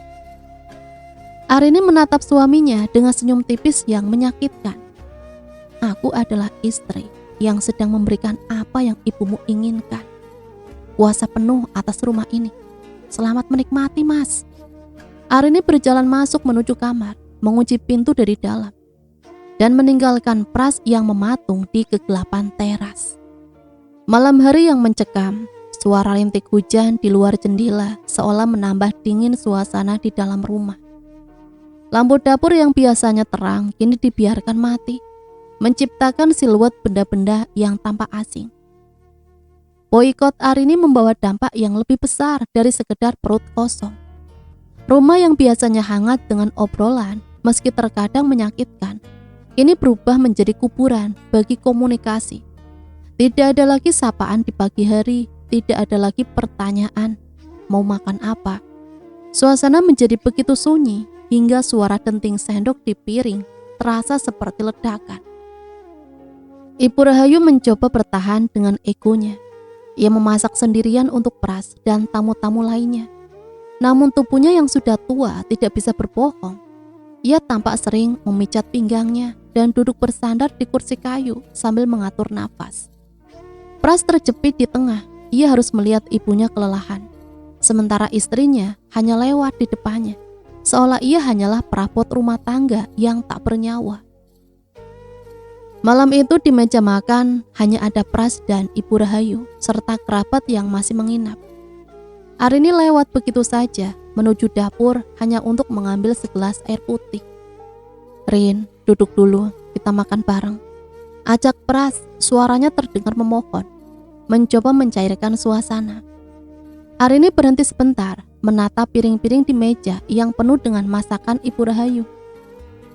Arini menatap suaminya dengan senyum tipis yang menyakitkan. "Aku adalah istri yang sedang memberikan apa yang ibumu inginkan. Kuasa penuh atas rumah ini. Selamat menikmati, Mas." Arini berjalan masuk menuju kamar, mengunci pintu dari dalam, dan meninggalkan Pras yang mematung di kegelapan teras. Malam hari yang mencekam, suara rintik hujan di luar jendela seolah menambah dingin suasana di dalam rumah. Lampu dapur yang biasanya terang kini dibiarkan mati, menciptakan siluet benda-benda yang tampak asing. Boikot Arini membawa dampak yang lebih besar dari sekedar perut kosong. Rumah yang biasanya hangat dengan obrolan, meski terkadang menyakitkan, kini berubah menjadi kuburan bagi komunikasi. Tidak ada lagi sapaan di pagi hari, tidak ada lagi pertanyaan, "Mau makan apa?" Suasana menjadi begitu sunyi hingga suara denting sendok di piring terasa seperti ledakan. Ibu Rahayu mencoba bertahan dengan egonya. Ia memasak sendirian untuk Pras dan tamu-tamu lainnya. Namun tubuhnya yang sudah tua tidak bisa berbohong. Ia tampak sering memijat pinggangnya dan duduk bersandar di kursi kayu sambil mengatur nafas. Pras terjepit di tengah. Ia harus melihat ibunya kelelahan, sementara istrinya hanya lewat di depannya, seolah ia hanyalah perabot rumah tangga yang tak bernyawa. Malam itu di meja makan hanya ada Pras dan Ibu Rahayu serta kerabat yang masih menginap. Arini lewat begitu saja menuju dapur hanya untuk mengambil segelas air putih. "Rin, duduk dulu, kita makan bareng," ajak Pras, suaranya terdengar memohon, mencoba mencairkan suasana. Arini berhenti sebentar, menatap piring-piring di meja yang penuh dengan masakan Ibu Rahayu.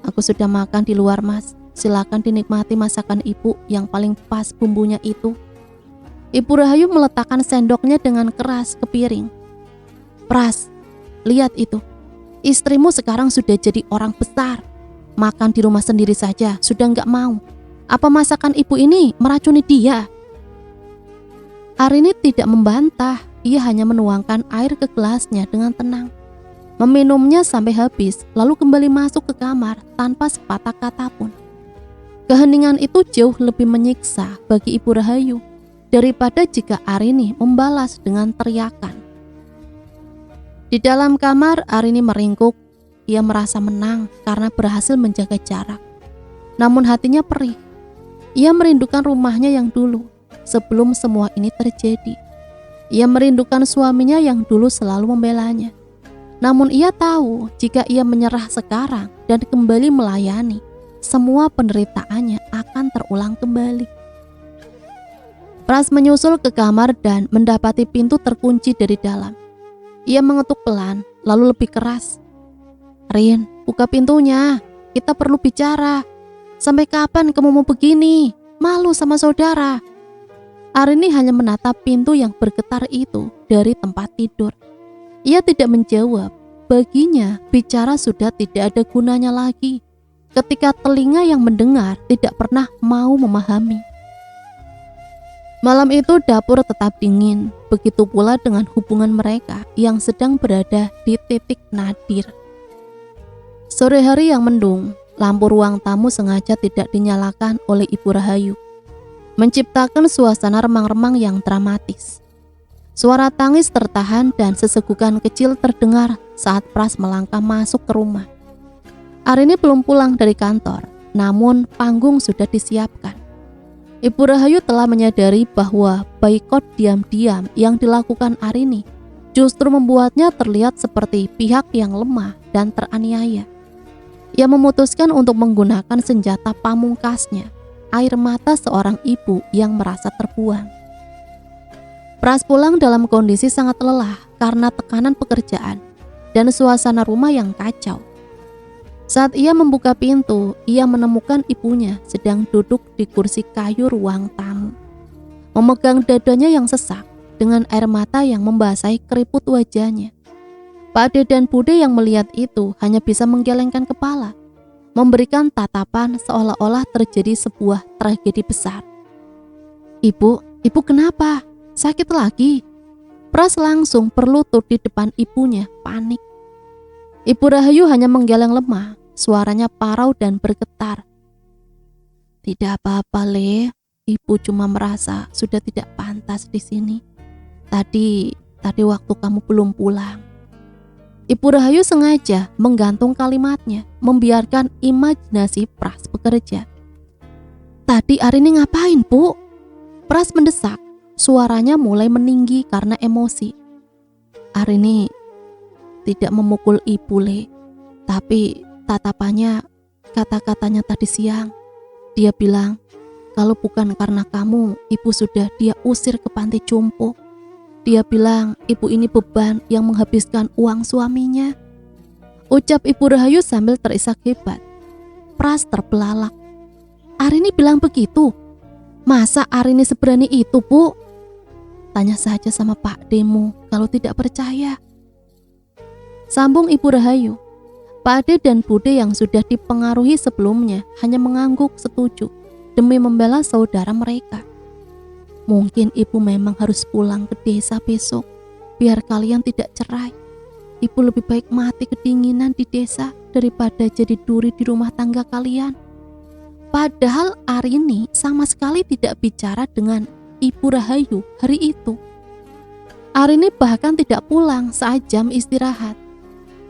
"Aku sudah makan di luar, Mas. Silakan dinikmati masakan ibu yang paling pas bumbunya itu." Ibu Rahayu meletakkan sendoknya dengan keras ke piring. "Pras, lihat itu. Istrimu sekarang sudah jadi orang besar. Makan di rumah sendiri saja sudah nggak mau. Apa masakan ibu ini meracuni dia?" Arini tidak membantah, ia hanya menuangkan air ke gelasnya dengan tenang. Meminumnya sampai habis, lalu kembali masuk ke kamar tanpa sepatah kata pun. Keheningan itu jauh lebih menyiksa bagi Ibu Rahayu daripada jika Arini membalas dengan teriakan. Di dalam kamar, Arini meringkuk. Ia merasa menang karena berhasil menjaga jarak. Namun hatinya perih. Ia merindukan rumahnya yang dulu, sebelum semua ini terjadi. Ia merindukan suaminya yang dulu selalu membelanya. Namun ia tahu jika ia menyerah sekarang dan kembali melayani, semua penderitaannya akan terulang kembali. Pras menyusul ke kamar dan mendapati pintu terkunci dari dalam. Ia mengetuk pelan, lalu lebih keras. "Rin, buka pintunya, kita perlu bicara. Sampai kapan kamu mau begini? Malu sama saudara." Arini hanya menatap pintu yang bergetar itu dari tempat tidur. Ia tidak menjawab. Baginya, bicara sudah tidak ada gunanya lagi ketika telinga yang mendengar tidak pernah mau memahami. Malam itu dapur tetap dingin, begitu pula dengan hubungan mereka yang sedang berada di titik nadir. Sore hari yang mendung, lampu ruang tamu sengaja tidak dinyalakan oleh Ibu Rahayu, menciptakan suasana remang-remang yang dramatis. Suara tangis tertahan dan sesegukan kecil terdengar saat Pras melangkah masuk ke rumah. Arini belum pulang dari kantor, namun panggung sudah disiapkan. Ibu Rahayu telah menyadari bahwa boikot diam-diam yang dilakukan Arini justru membuatnya terlihat seperti pihak yang lemah dan teraniaya. Ia memutuskan untuk menggunakan senjata pamungkasnya, air mata seorang ibu yang merasa terbuang. Pras pulang dalam kondisi sangat lelah karena tekanan pekerjaan dan suasana rumah yang kacau. Saat ia membuka pintu, ia menemukan ibunya sedang duduk di kursi kayu ruang tamu, memegang dadanya yang sesak dengan air mata yang membasahi keriput wajahnya. Pak Ade dan Bude yang melihat itu hanya bisa menggelengkan kepala, memberikan tatapan seolah-olah terjadi sebuah tragedi besar. Ibu kenapa? Sakit lagi? Pras langsung berlutut di depan ibunya, panik. Ibu Rahayu hanya menggeleng lemah, suaranya parau dan bergetar. Tidak apa-apa, Le. Ibu cuma merasa sudah tidak pantas di sini. Tadi waktu kamu belum pulang. Ibu Rahayu sengaja menggantung kalimatnya, membiarkan imajinasi Pras bekerja. Tadi Arini ngapain, Bu? Pras mendesak, suaranya mulai meninggi karena emosi. Arini tidak memukul ibu, Le. Tapi tatapannya, kata-katanya tadi siang. Dia bilang, kalau bukan karena kamu, ibu sudah dia usir ke panti jompo. Dia bilang ibu ini beban yang menghabiskan uang suaminya. Ucap Ibu Rahayu sambil terisak hebat. Pras terbelalak. Arini bilang begitu? Masa Arini seberani itu, Bu? Tanya saja sama Pak Demu kalau tidak percaya. Sambung Ibu Rahayu. Pak Ade dan Bude yang sudah dipengaruhi sebelumnya hanya mengangguk setuju demi membela saudara mereka. Mungkin ibu memang harus pulang ke desa besok, biar kalian tidak cerai. Ibu lebih baik mati kedinginan di desa daripada jadi duri di rumah tangga kalian. Padahal Arini sama sekali tidak bicara dengan Ibu Rahayu hari itu. Arini bahkan tidak pulang saat jam istirahat.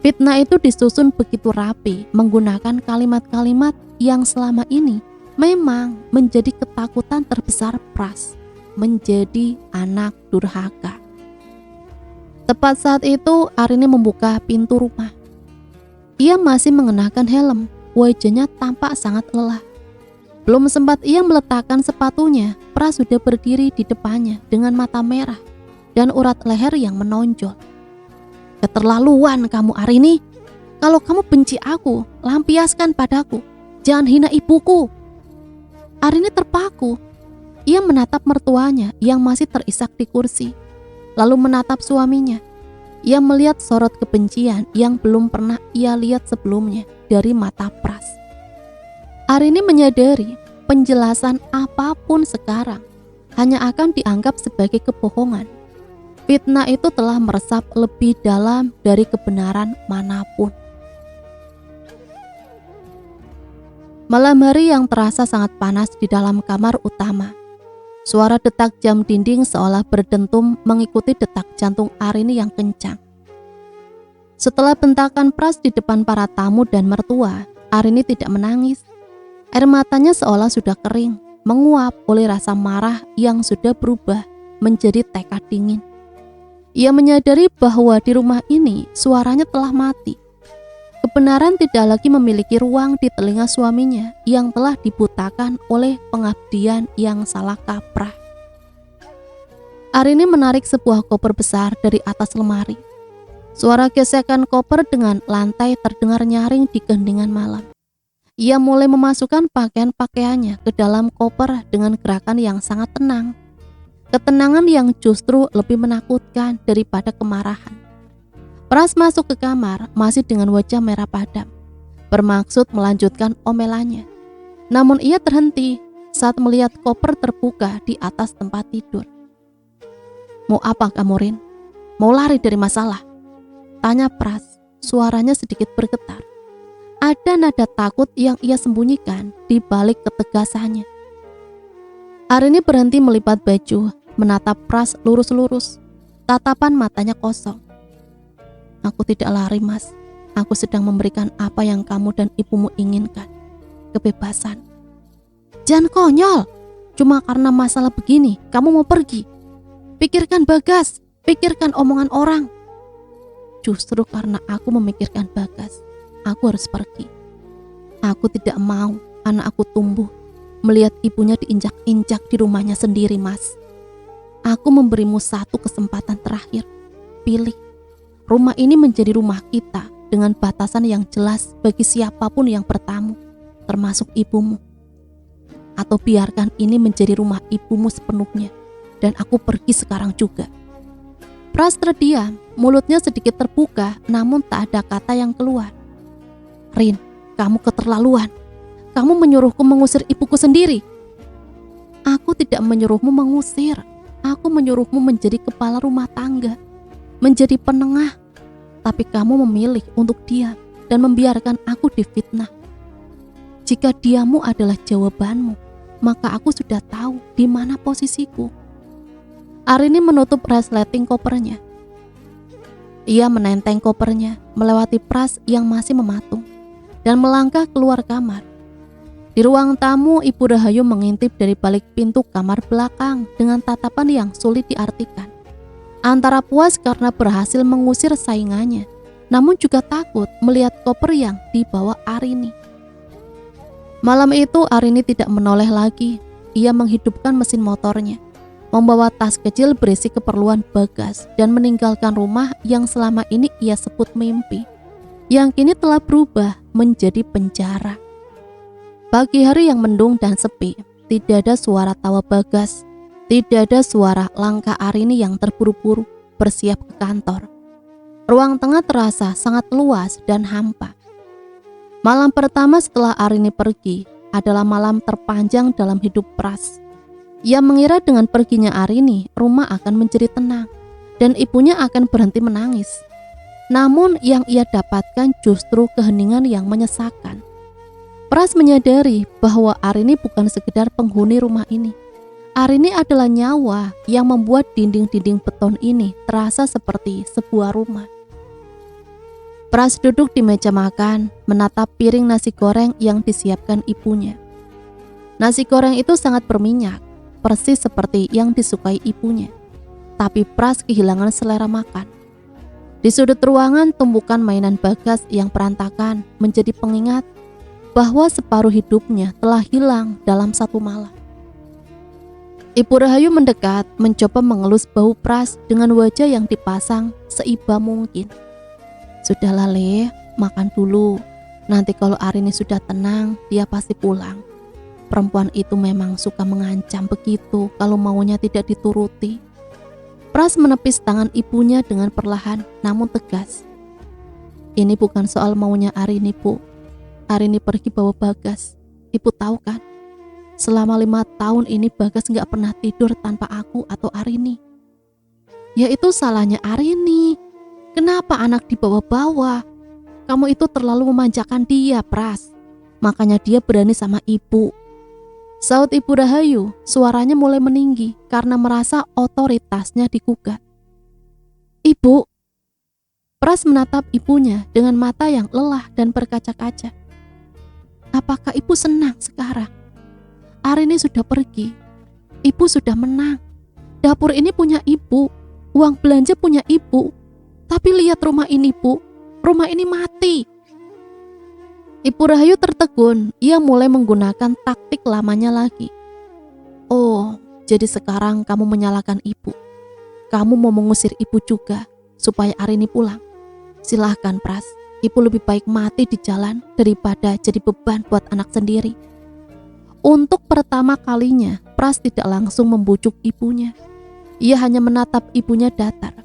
Fitnah itu disusun begitu rapi menggunakan kalimat-kalimat yang selama ini memang menjadi ketakutan terbesar Pras, menjadi anak durhaka. Tepat saat itu Arini membuka pintu rumah. Ia masih mengenakan helm, wajahnya tampak sangat lelah. Belum sempat ia meletakkan sepatunya, Pras sudah berdiri di depannya dengan mata merah dan urat leher yang menonjol. Keterlaluan kamu, Arini. Kalau kamu benci aku, lampiaskan padaku. Jangan hina ibuku. Arini terpaku. Ia menatap mertuanya yang masih terisak di kursi, lalu menatap suaminya. Ia melihat sorot kebencian yang belum pernah ia lihat sebelumnya dari mata Pras. Arini menyadari penjelasan apapun sekarang hanya akan dianggap sebagai kebohongan. Fitnah itu telah meresap lebih dalam dari kebenaran manapun. Malam hari yang terasa sangat panas di dalam kamar utama. Suara detak jam dinding seolah berdentum mengikuti detak jantung Arini yang kencang. Setelah bentakan Pras di depan para tamu dan mertua, Arini tidak menangis. Air matanya seolah sudah kering, menguap oleh rasa marah yang sudah berubah menjadi tekad dingin. Ia menyadari bahwa di rumah ini suaranya telah mati. Kebenaran tidak lagi memiliki ruang di telinga suaminya yang telah dibutakan oleh pengabdian yang salah kaprah. Arini menarik sebuah koper besar dari atas lemari. Suara gesekan koper dengan lantai terdengar nyaring di keheningan malam. Ia mulai memasukkan pakaian-pakaiannya ke dalam koper dengan gerakan yang sangat tenang. Ketenangan yang justru lebih menakutkan daripada kemarahan. Pras masuk ke kamar masih dengan wajah merah padam, bermaksud melanjutkan omelannya. Namun ia terhenti saat melihat koper terbuka di atas tempat tidur. Mau apa kamu, Rin? Mau lari dari masalah? Tanya Pras, suaranya sedikit bergetar. Ada nada takut yang ia sembunyikan di balik ketegasannya. Arini berhenti melipat baju, menatap Pras lurus-lurus. Tatapan matanya kosong. Aku tidak lari, Mas. Aku sedang memberikan apa yang kamu dan ibumu inginkan. Kebebasan. Jangan konyol. Cuma karena masalah begini, kamu mau pergi. Pikirkan Bagas. Pikirkan omongan orang. Justru karena aku memikirkan Bagas, aku harus pergi. Aku tidak mau anak aku tumbuh melihat ibunya diinjak-injak di rumahnya sendiri, Mas. Aku memberimu satu kesempatan terakhir. pilih. Rumah ini menjadi rumah kita dengan batasan yang jelas bagi siapapun yang bertamu, termasuk ibumu. Atau biarkan ini menjadi rumah ibumu sepenuhnya, dan aku pergi sekarang juga. Pras terdiam, mulutnya sedikit terbuka, namun tak ada kata yang keluar. Rin, kamu keterlaluan. Kamu menyuruhku mengusir ibuku sendiri. Aku tidak menyuruhmu mengusir. Aku menyuruhmu menjadi kepala rumah tangga, menjadi penengah. Tapi kamu memilih untuk diam dan membiarkan aku difitnah. Jika diammu adalah jawabanmu, maka aku sudah tahu di mana posisiku. Arini menutup resleting kopernya. Ia menenteng kopernya melewati Pras yang masih mematung dan melangkah keluar kamar. Di ruang tamu, Ibu Rahayu mengintip dari balik pintu kamar belakang dengan tatapan yang sulit diartikan. Antara puas karena berhasil mengusir saingannya, namun juga takut melihat koper yang dibawa Arini. Malam itu Arini tidak menoleh lagi. Ia menghidupkan mesin motornya, membawa tas kecil berisi keperluan Bagas dan meninggalkan rumah yang selama ini ia sebut mimpi, yang kini telah berubah menjadi penjara. Pagi hari yang mendung dan sepi, tidak ada suara tawa Bagas, tidak ada suara langkah Arini yang terburu-buru bersiap ke kantor. Ruang tengah terasa sangat luas dan hampa. Malam pertama setelah Arini pergi adalah malam terpanjang dalam hidup Pras. Ia mengira dengan perginya Arini, rumah akan menjadi tenang dan ibunya akan berhenti menangis. Namun yang ia dapatkan justru keheningan yang menyesakkan. Pras menyadari bahwa Arini bukan sekedar penghuni rumah ini. Arini adalah nyawa yang membuat dinding-dinding beton ini terasa seperti sebuah rumah. Pras duduk di meja makan, menatap piring nasi goreng yang disiapkan ibunya. Nasi goreng itu sangat berminyak, persis seperti yang disukai ibunya. Tapi Pras kehilangan selera makan. Di sudut ruangan, tumpukan mainan Bagas yang berantakan menjadi pengingat bahwa separuh hidupnya telah hilang dalam satu malam. Ibu Rahayu mendekat, mencoba mengelus bahu Pras dengan wajah yang dipasang seiba mungkin. Sudahlah Le, makan dulu. Nanti kalau Arini sudah tenang, dia pasti pulang. Perempuan itu memang suka mengancam begitu kalau maunya tidak dituruti. Pras menepis tangan ibunya dengan perlahan namun tegas. Ini bukan soal maunya Arini, Bu. Arini pergi bawa Bagas. Ibu tahu kan? Selama 5 tahun ini Bagas gak pernah tidur tanpa aku atau Arini. Ya itu salahnya Arini. Kenapa anak dibawa-bawa? Kamu itu terlalu memanjakan dia, Pras. Makanya dia berani sama ibu. Saut Ibu Rahayu, suaranya mulai meninggi karena merasa otoritasnya digugat. Ibu. Pras menatap ibunya dengan mata yang lelah dan berkaca-kaca. Apakah ibu senang sekarang? Arini sudah pergi. Ibu sudah menang. Dapur ini punya ibu. Uang belanja punya ibu. Tapi lihat rumah ini, Bu. Rumah ini mati. Ibu Rahayu tertegun. Ia mulai menggunakan taktik lamanya lagi. Oh, jadi sekarang kamu menyalahkan ibu. Kamu mau mengusir ibu juga supaya Arini pulang. Silahkan, Pras. Ibu lebih baik mati di jalan daripada jadi beban buat anak sendiri. Untuk pertama kalinya, Pras tidak langsung membujuk ibunya. Ia hanya menatap ibunya datar.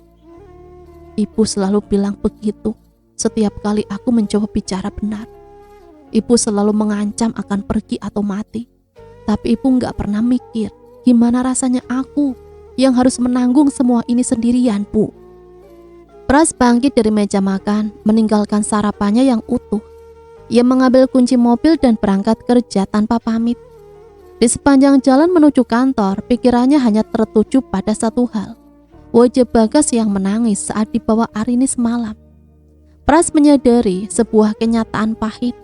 Ibu selalu bilang begitu setiap kali aku mencoba bicara benar. Ibu selalu mengancam akan pergi atau mati. Tapi ibu gak pernah mikir gimana rasanya aku yang harus menanggung semua ini sendirian, Bu. Pras bangkit dari meja makan, meninggalkan sarapannya yang utuh. Ia mengambil kunci mobil dan berangkat kerja tanpa pamit. Di sepanjang jalan menuju kantor, pikirannya hanya tertuju pada satu hal. Wajah Bagas yang menangis saat dibawa Arini semalam. Pras menyadari sebuah kenyataan pahit.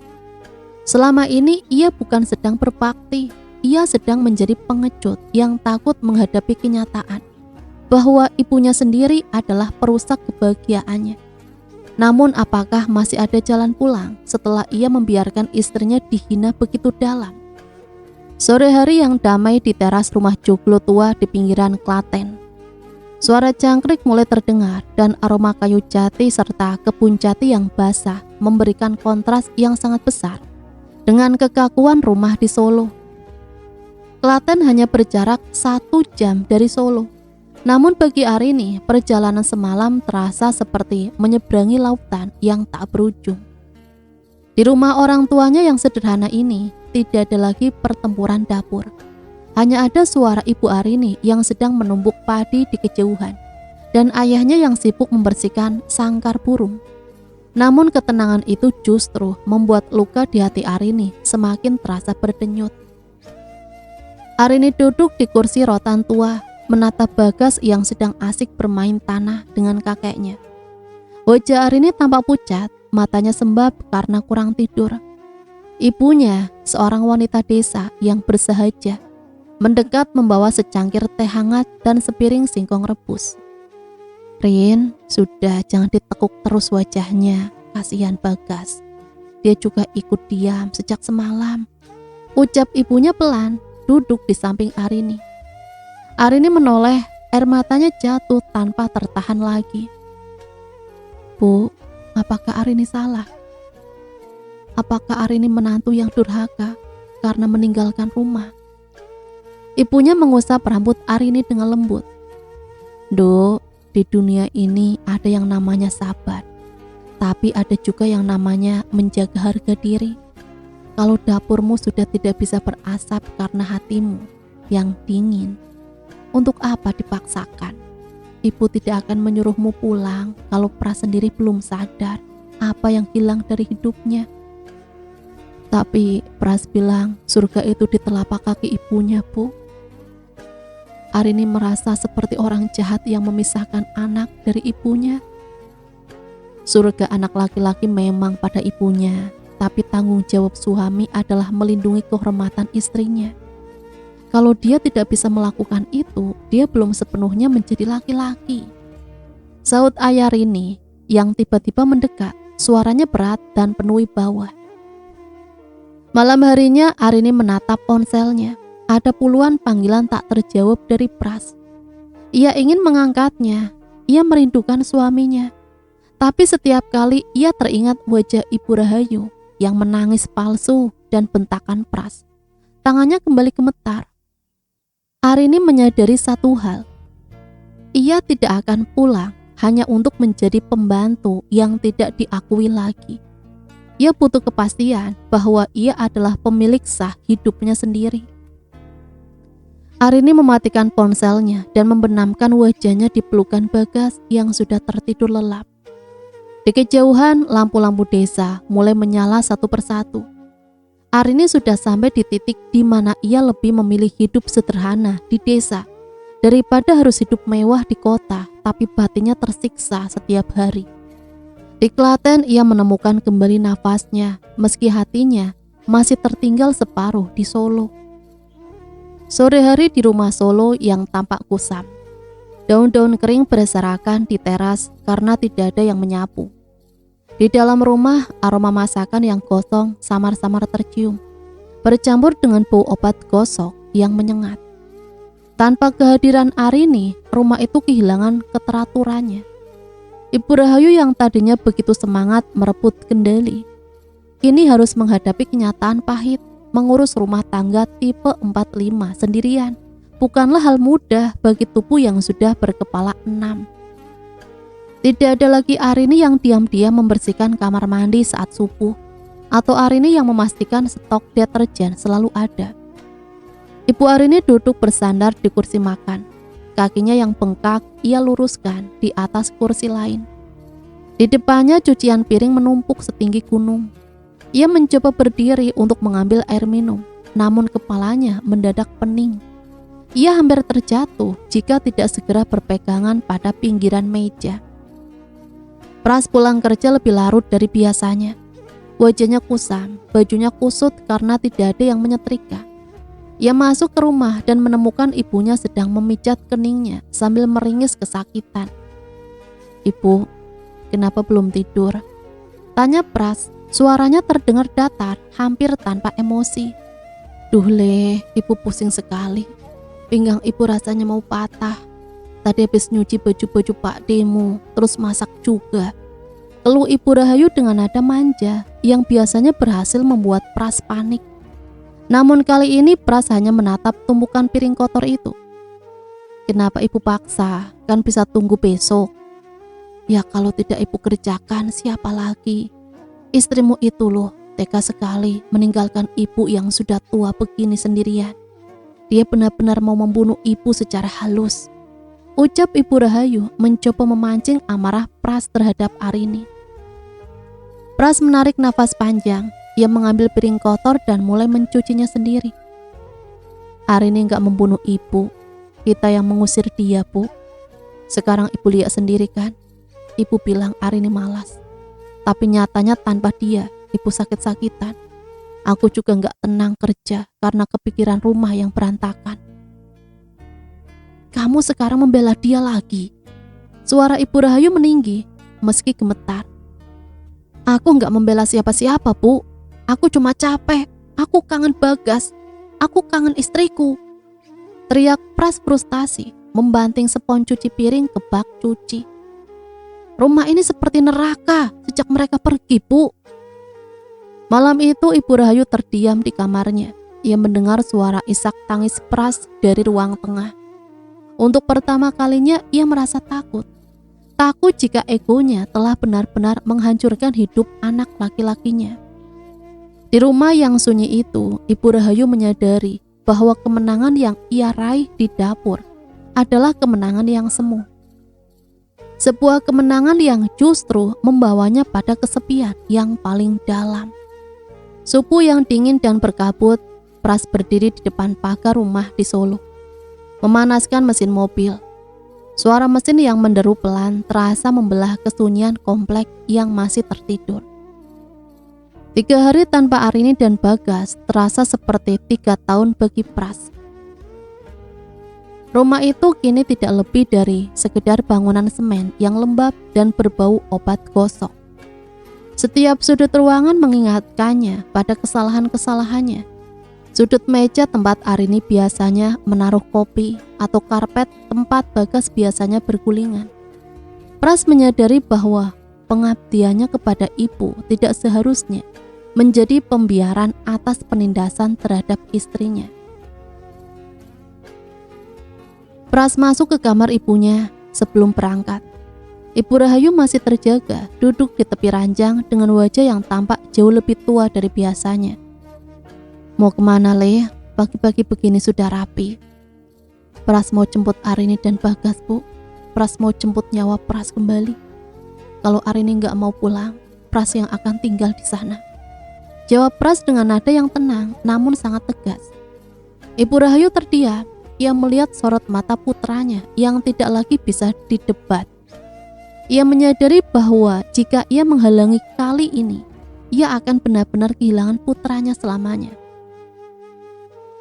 Selama ini ia bukan sedang berbakti, ia sedang menjadi pengecut yang takut menghadapi kenyataan bahwa ibunya sendiri adalah perusak kebahagiaannya. Namun apakah masih ada jalan pulang setelah ia membiarkan istrinya dihina begitu dalam? Sore hari yang damai di teras rumah joglo tua di pinggiran Klaten. Suara jangkrik mulai terdengar dan aroma kayu jati serta kebun jati yang basah memberikan kontras yang sangat besar dengan kekakuan rumah di Solo. Klaten hanya berjarak 1 jam dari Solo. Namun bagi Arini, perjalanan semalam terasa seperti menyeberangi lautan yang tak berujung. Di rumah orang tuanya yang sederhana ini, tidak ada lagi pertempuran dapur. Hanya ada suara ibu Arini yang sedang menumbuk padi di kejauhan, dan ayahnya yang sibuk membersihkan sangkar burung. Namun ketenangan itu justru membuat luka di hati Arini semakin terasa berdenyut. Arini duduk di kursi rotan tua, menatap Bagas yang sedang asik bermain tanah dengan kakeknya. Wajah Arini tampak pucat, matanya sembab karena kurang tidur. Ibunya, seorang wanita desa yang bersahaja, mendekat membawa secangkir teh hangat dan sepiring singkong rebus. "Rin, sudah jangan ditekuk terus wajahnya, kasihan Bagas. Dia juga ikut diam sejak semalam," ucap ibunya pelan, duduk di samping Arini. Arini menoleh, air matanya jatuh tanpa tertahan lagi. "Bu, apakah Arini salah? Apakah Arini menantu yang durhaka karena meninggalkan rumah?" Ibunya mengusap rambut Arini dengan lembut. "Dok, di dunia ini ada yang namanya sabar, tapi ada juga yang namanya menjaga harga diri. Kalau dapurmu sudah tidak bisa berasap karena hatimu yang dingin, untuk apa dipaksakan? Ibu tidak akan menyuruhmu pulang kalau Pras sendiri belum sadar apa yang hilang dari hidupnya. Tapi Pras bilang surga itu di telapak kaki ibunya, Bu." Arini merasa seperti orang jahat yang memisahkan anak dari ibunya. Surga anak laki-laki memang pada ibunya, tapi tanggung jawab suami adalah melindungi kehormatan istrinya. Kalau dia tidak bisa melakukan itu, dia belum sepenuhnya menjadi laki-laki. Saut ayah Rini yang tiba-tiba mendekat, suaranya berat dan penuh wibawa. Malam harinya Arini menatap ponselnya. Ada puluhan panggilan tak terjawab dari Pras. Ia ingin mengangkatnya, ia merindukan suaminya. Tapi setiap kali ia teringat wajah Ibu Rahayu yang menangis palsu dan bentakan Pras, tangannya kembali gemetar. Arini menyadari satu hal. Ia tidak akan pulang hanya untuk menjadi pembantu yang tidak diakui lagi. Ia butuh kepastian bahwa ia adalah pemilik sah hidupnya sendiri. Arini mematikan ponselnya dan membenamkan wajahnya di pelukan Bagas yang sudah tertidur lelap. Di kejauhan, lampu-lampu desa mulai menyala satu persatu. Arini sudah sampai di titik di mana ia lebih memilih hidup sederhana di desa daripada harus hidup mewah di kota, tapi batinnya tersiksa setiap hari. Di Klaten ia menemukan kembali nafasnya, meski hatinya masih tertinggal separuh di Solo. Sore hari di rumah Solo yang tampak kusam. Daun-daun kering berserakan di teras karena tidak ada yang menyapu. Di dalam rumah, aroma masakan yang gosong samar-samar tercium, bercampur dengan bau obat gosok yang menyengat. Tanpa kehadiran Arini, rumah itu kehilangan keteraturannya. Ibu Rahayu yang tadinya begitu semangat merebut kendali, kini harus menghadapi kenyataan pahit. Mengurus rumah tangga tipe 45 sendirian bukanlah hal mudah bagi tubuh yang sudah berkepala 6. Tidak ada lagi Arini yang diam-diam membersihkan kamar mandi saat subuh, atau Arini yang memastikan stok deterjen selalu ada. Ibu Arini duduk bersandar di kursi makan. Kakinya yang bengkak ia luruskan di atas kursi lain. Di depannya cucian piring menumpuk setinggi gunung. Ia mencoba berdiri untuk mengambil air minum, namun kepalanya mendadak pening. Ia hampir terjatuh jika tidak segera berpegangan pada pinggiran meja. Pras pulang kerja lebih larut dari biasanya. Wajahnya kusam, bajunya kusut karena tidak ada yang menyetrika. Ia masuk ke rumah dan menemukan ibunya sedang memijat keningnya sambil meringis kesakitan. "Ibu, kenapa belum tidur?" tanya Pras. Suaranya terdengar datar, hampir tanpa emosi. "Duh Le, ibu pusing sekali. Pinggang ibu rasanya mau patah." Tadi habis nyuci baju-baju Pak Demo, terus masak juga. Keluh Ibu Rahayu dengan nada manja yang biasanya berhasil membuat Pras panik. Namun kali ini Pras hanya menatap tumpukan piring kotor itu. Kenapa Ibu paksa? Kan bisa tunggu besok. Ya kalau tidak Ibu kerjakan, siapa lagi? Istrimu itu loh, tega sekali meninggalkan Ibu yang sudah tua begini sendirian. Dia benar-benar mau membunuh Ibu secara halus. Ucap Ibu Rahayu mencoba memancing amarah Pras terhadap Arini. Pras menarik nafas panjang. Ia mengambil piring kotor dan mulai mencucinya sendiri. Arini gak membunuh Ibu. Kita yang mengusir dia, Bu. Sekarang Ibu lihat sendiri kan. Ibu bilang Arini malas. Tapi nyatanya tanpa dia, Ibu sakit-sakitan. Aku juga gak tenang kerja karena kepikiran rumah yang berantakan. Kamu sekarang membela dia lagi. Suara Ibu Rahayu meninggi, meski gemetar. Aku gak membela siapa-siapa, Bu. Aku cuma capek. Aku kangen Bagas. Aku kangen istriku. Teriak Pras frustasi, membanting spons cuci piring ke bak cuci. Rumah ini seperti neraka sejak mereka pergi, Bu. Malam itu Ibu Rahayu terdiam di kamarnya. Ia mendengar suara isak tangis Pras dari ruang tengah. Untuk pertama kalinya ia merasa takut. Takut jika egonya telah benar-benar menghancurkan hidup anak laki-lakinya. Di rumah yang sunyi itu, Ibu Rahayu menyadari bahwa kemenangan yang ia raih di dapur adalah kemenangan yang semu. Sebuah kemenangan yang justru membawanya pada kesepian yang paling dalam. Subuh yang dingin dan berkabut, Pras berdiri di depan pagar rumah di Solo, memanaskan mesin mobil. Suara mesin yang menderu pelan terasa membelah kesunyian komplek yang masih tertidur. 3 hari tanpa Arini dan Bagas terasa seperti 3 tahun bagi Pras. Rumah itu kini tidak lebih dari sekedar bangunan semen yang lembab dan berbau obat gosok. Setiap sudut ruangan mengingatkannya pada kesalahan-kesalahannya. Sudut meja tempat Arini biasanya menaruh kopi atau karpet tempat Bagas biasanya bergulingan. Pras menyadari bahwa pengabdiannya kepada ibu tidak seharusnya menjadi pembiaran atas penindasan terhadap istrinya. Pras masuk ke kamar ibunya sebelum berangkat. Ibu Rahayu masih terjaga duduk di tepi ranjang dengan wajah yang tampak jauh lebih tua dari biasanya. Mau kemana, Le? Pagi-pagi begini sudah rapi. Pras mau jemput Arini dan Bagas, Bu. Pras mau jemput nyawa Pras kembali. Kalau Arini gak mau pulang, Pras yang akan tinggal di sana. Jawab Pras dengan nada yang tenang namun sangat tegas. Ibu Rahayu terdiam. Ia melihat sorot mata putranya yang tidak lagi bisa didebat. Ia menyadari bahwa jika ia menghalangi kali ini, ia akan benar-benar kehilangan putranya selamanya.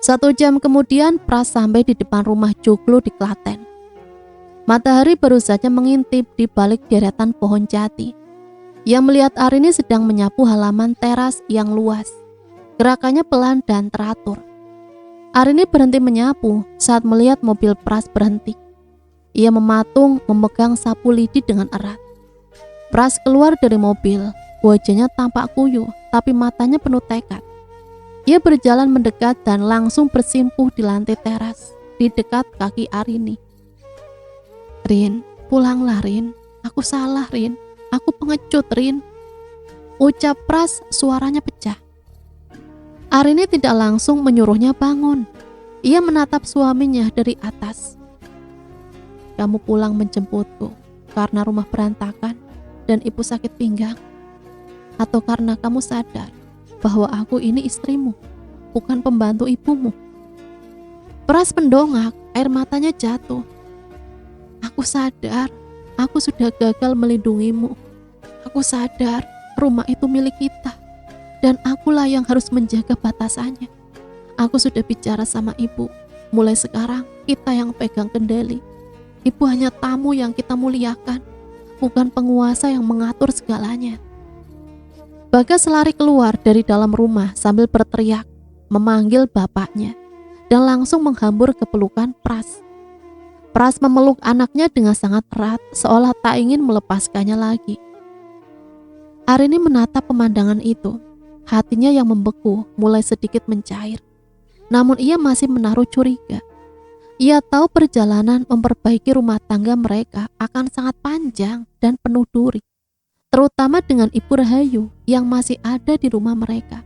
1 jam kemudian Pras sampai di depan rumah Joglo di Klaten. Matahari baru saja mengintip di balik deretan pohon jati. Ia melihat Arini sedang menyapu halaman teras yang luas. Gerakannya pelan dan teratur. Arini berhenti menyapu saat melihat mobil Pras berhenti. Ia mematung memegang sapu lidi dengan erat. Pras keluar dari mobil. Wajahnya tampak kuyuh, tapi matanya penuh tekad. Ia berjalan mendekat dan langsung bersimpuh di lantai teras, di dekat kaki Arini. Rin, pulanglah Rin. Aku salah Rin. Aku pengecut Rin. Ucap Pras, suaranya pecah. Arini tidak langsung menyuruhnya bangun. Ia menatap suaminya dari atas. Kamu pulang menjemputku karena rumah berantakan dan ibu sakit pinggang? Atau karena kamu sadar bahwa aku ini istrimu, bukan pembantu ibumu? Pras mendongak, air matanya jatuh. Aku sadar, aku sudah gagal melindungimu. Aku sadar rumah itu milik kita. Dan akulah yang harus menjaga batasannya. Aku sudah bicara sama ibu. Mulai sekarang kita yang pegang kendali. Ibu hanya tamu yang kita muliakan, bukan penguasa yang mengatur segalanya. Bagas lari keluar dari dalam rumah sambil berteriak, memanggil bapaknya, dan langsung menghambur ke pelukan Pras. Pras memeluk anaknya dengan sangat erat, seolah tak ingin melepaskannya lagi. Arini menatap pemandangan itu. Hatinya yang membeku mulai sedikit mencair. Namun ia masih menaruh curiga. Ia tahu perjalanan memperbaiki rumah tangga mereka akan sangat panjang dan penuh duri, terutama dengan Ibu Rahayu yang masih ada di rumah mereka.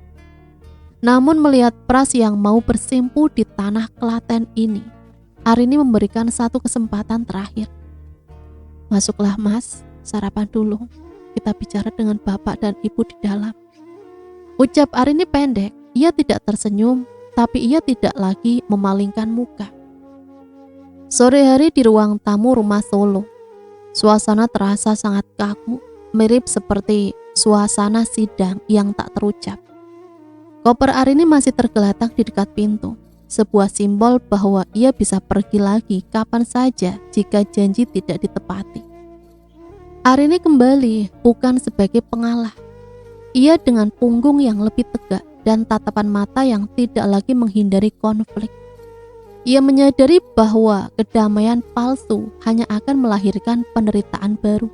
Namun melihat Pras yang mau bersimpu di tanah Klaten ini, Arini memberikan satu kesempatan terakhir. "Masuklah Mas, sarapan dulu. Kita bicara dengan Bapak dan Ibu di dalam." Ucap Arini pendek, ia tidak tersenyum, tapi ia tidak lagi memalingkan muka. Sore hari di ruang tamu rumah Solo. Suasana terasa sangat kaku, mirip seperti suasana sidang yang tak terucap. Koper Arini masih tergeletak di dekat pintu, sebuah simbol bahwa ia bisa pergi lagi kapan saja jika janji tidak ditepati. Arini kembali bukan sebagai pengalah. Ia dengan punggung yang lebih tegak dan tatapan mata yang tidak lagi menghindari konflik. Ia menyadari bahwa kedamaian palsu hanya akan melahirkan penderitaan baru.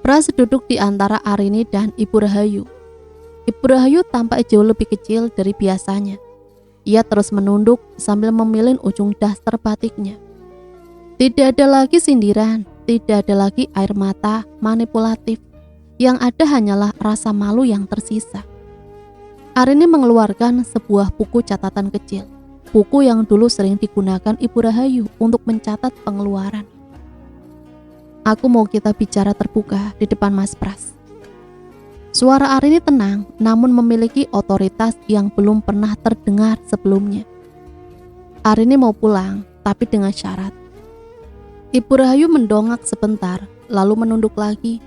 Pras duduk di antara Arini dan Ibu Rahayu. Ibu Rahayu tampak jauh lebih kecil dari biasanya. Ia terus menunduk sambil memilih ujung daster batiknya. Tidak ada lagi sindiran, tidak ada lagi air mata manipulatif. Yang ada hanyalah rasa malu yang tersisa. Arini mengeluarkan sebuah buku catatan kecil. Buku yang dulu sering digunakan Ibu Rahayu untuk mencatat pengeluaran. "Aku mau kita bicara terbuka di depan Mas Pras." Suara Arini tenang, namun memiliki otoritas yang belum pernah terdengar sebelumnya. Arini mau pulang, tapi dengan syarat. Ibu Rahayu mendongak sebentar, lalu menunduk lagi.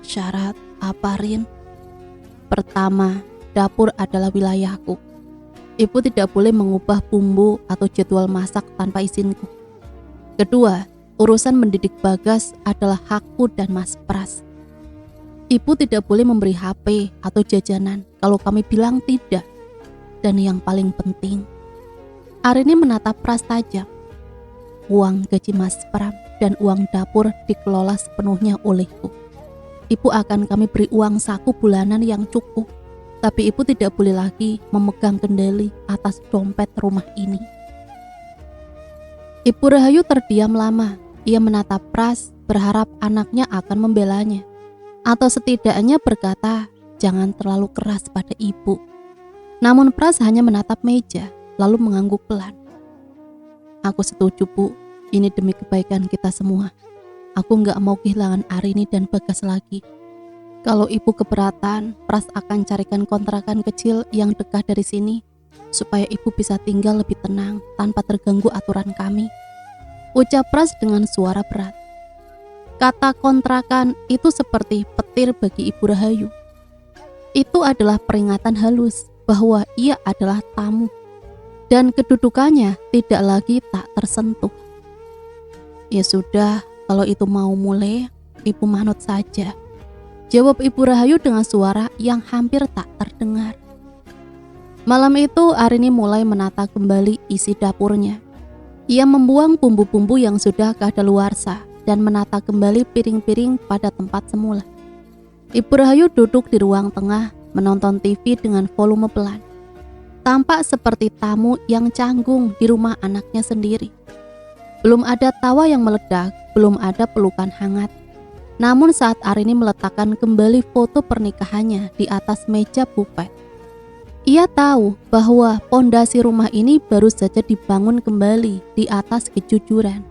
"Syarat apa, Rin?" "Pertama, dapur adalah wilayahku. Ibu tidak boleh mengubah bumbu atau jadwal masak tanpa izinku. Kedua, urusan mendidik Bagas adalah hakku dan Mas Pras. Ibu tidak boleh memberi HP atau jajanan kalau kami bilang tidak. Dan yang paling penting," Arini menatap Pras tajam, "uang gaji Mas Pram dan uang dapur dikelola sepenuhnya olehku. Ibu akan kami beri uang saku bulanan yang cukup. Tapi ibu tidak boleh lagi memegang kendali atas dompet rumah ini." Ibu Rahayu terdiam lama. Ia menatap Pras, berharap anaknya akan membelanya. Atau setidaknya berkata, jangan terlalu keras pada ibu. Namun Pras hanya menatap meja, lalu mengangguk pelan. "Aku setuju, Bu. Ini demi kebaikan kita semua. Aku gak mau kehilangan Arini dan Bagas lagi. Kalau ibu keberatan, Pras akan carikan kontrakan kecil yang dekat dari sini, supaya ibu bisa tinggal lebih tenang tanpa terganggu aturan kami," ucap Pras dengan suara berat. Kata kontrakan itu seperti petir bagi Ibu Rahayu. Itu adalah peringatan halus bahwa ia adalah tamu, dan kedudukannya tidak lagi tak tersentuh. "Ya sudah, kalau itu mau mulai, ibu manut saja," jawab Ibu Rahayu dengan suara yang hampir tak terdengar. Malam itu Arini mulai menata kembali isi dapurnya. Ia membuang bumbu-bumbu yang sudah kadaluarsa dan menata kembali piring-piring pada tempat semula. Ibu Rahayu duduk di ruang tengah menonton TV dengan volume pelan. Tampak seperti tamu yang canggung di rumah anaknya sendiri. Belum ada tawa yang meledak, belum ada pelukan hangat. Namun saat Arini meletakkan kembali foto pernikahannya di atas meja bufet, ia tahu bahwa pondasi rumah ini baru saja dibangun kembali di atas kejujuran,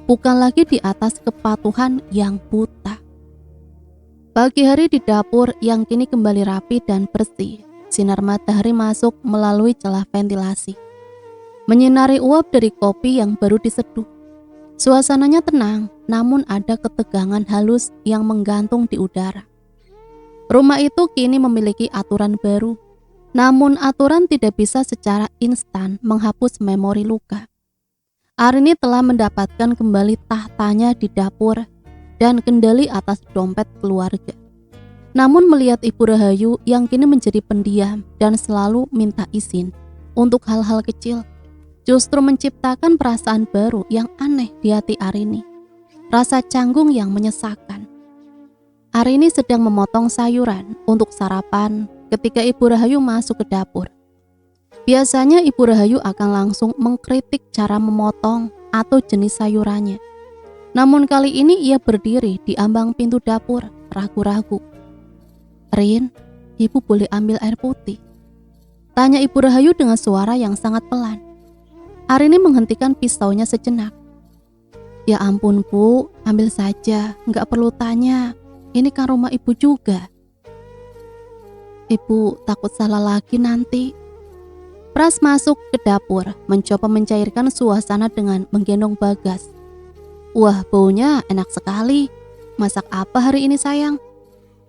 bukan lagi di atas kepatuhan yang buta. Pagi hari di dapur yang kini kembali rapi dan bersih, sinar matahari masuk melalui celah ventilasi, menyinari uap dari kopi yang baru diseduh. Suasananya tenang, namun ada ketegangan halus yang menggantung di udara. Rumah itu kini memiliki aturan baru, namun aturan tidak bisa secara instan menghapus memori luka. Arini telah mendapatkan kembali tahtanya di dapur dan kendali atas dompet keluarga. Namun melihat Ibu Rahayu yang kini menjadi pendiam dan selalu minta izin untuk hal-hal kecil, justru menciptakan perasaan baru yang aneh di hati Arini. Rasa canggung yang menyesakkan. Arini sedang memotong sayuran untuk sarapan ketika Ibu Rahayu masuk ke dapur. Biasanya Ibu Rahayu akan langsung mengkritik cara memotong atau jenis sayurannya. Namun kali ini ia berdiri di ambang pintu dapur, ragu-ragu. "Rin, Ibu boleh ambil air putih?" tanya Ibu Rahayu dengan suara yang sangat pelan. Arini menghentikan pisaunya sejenak. "Ya ampun Bu, ambil saja, nggak perlu tanya. Ini kan rumah Ibu juga." "Ibu takut salah lagi nanti." Pras masuk ke dapur, mencoba mencairkan suasana dengan menggendong Bagas. "Wah, baunya enak sekali. Masak apa hari ini sayang?"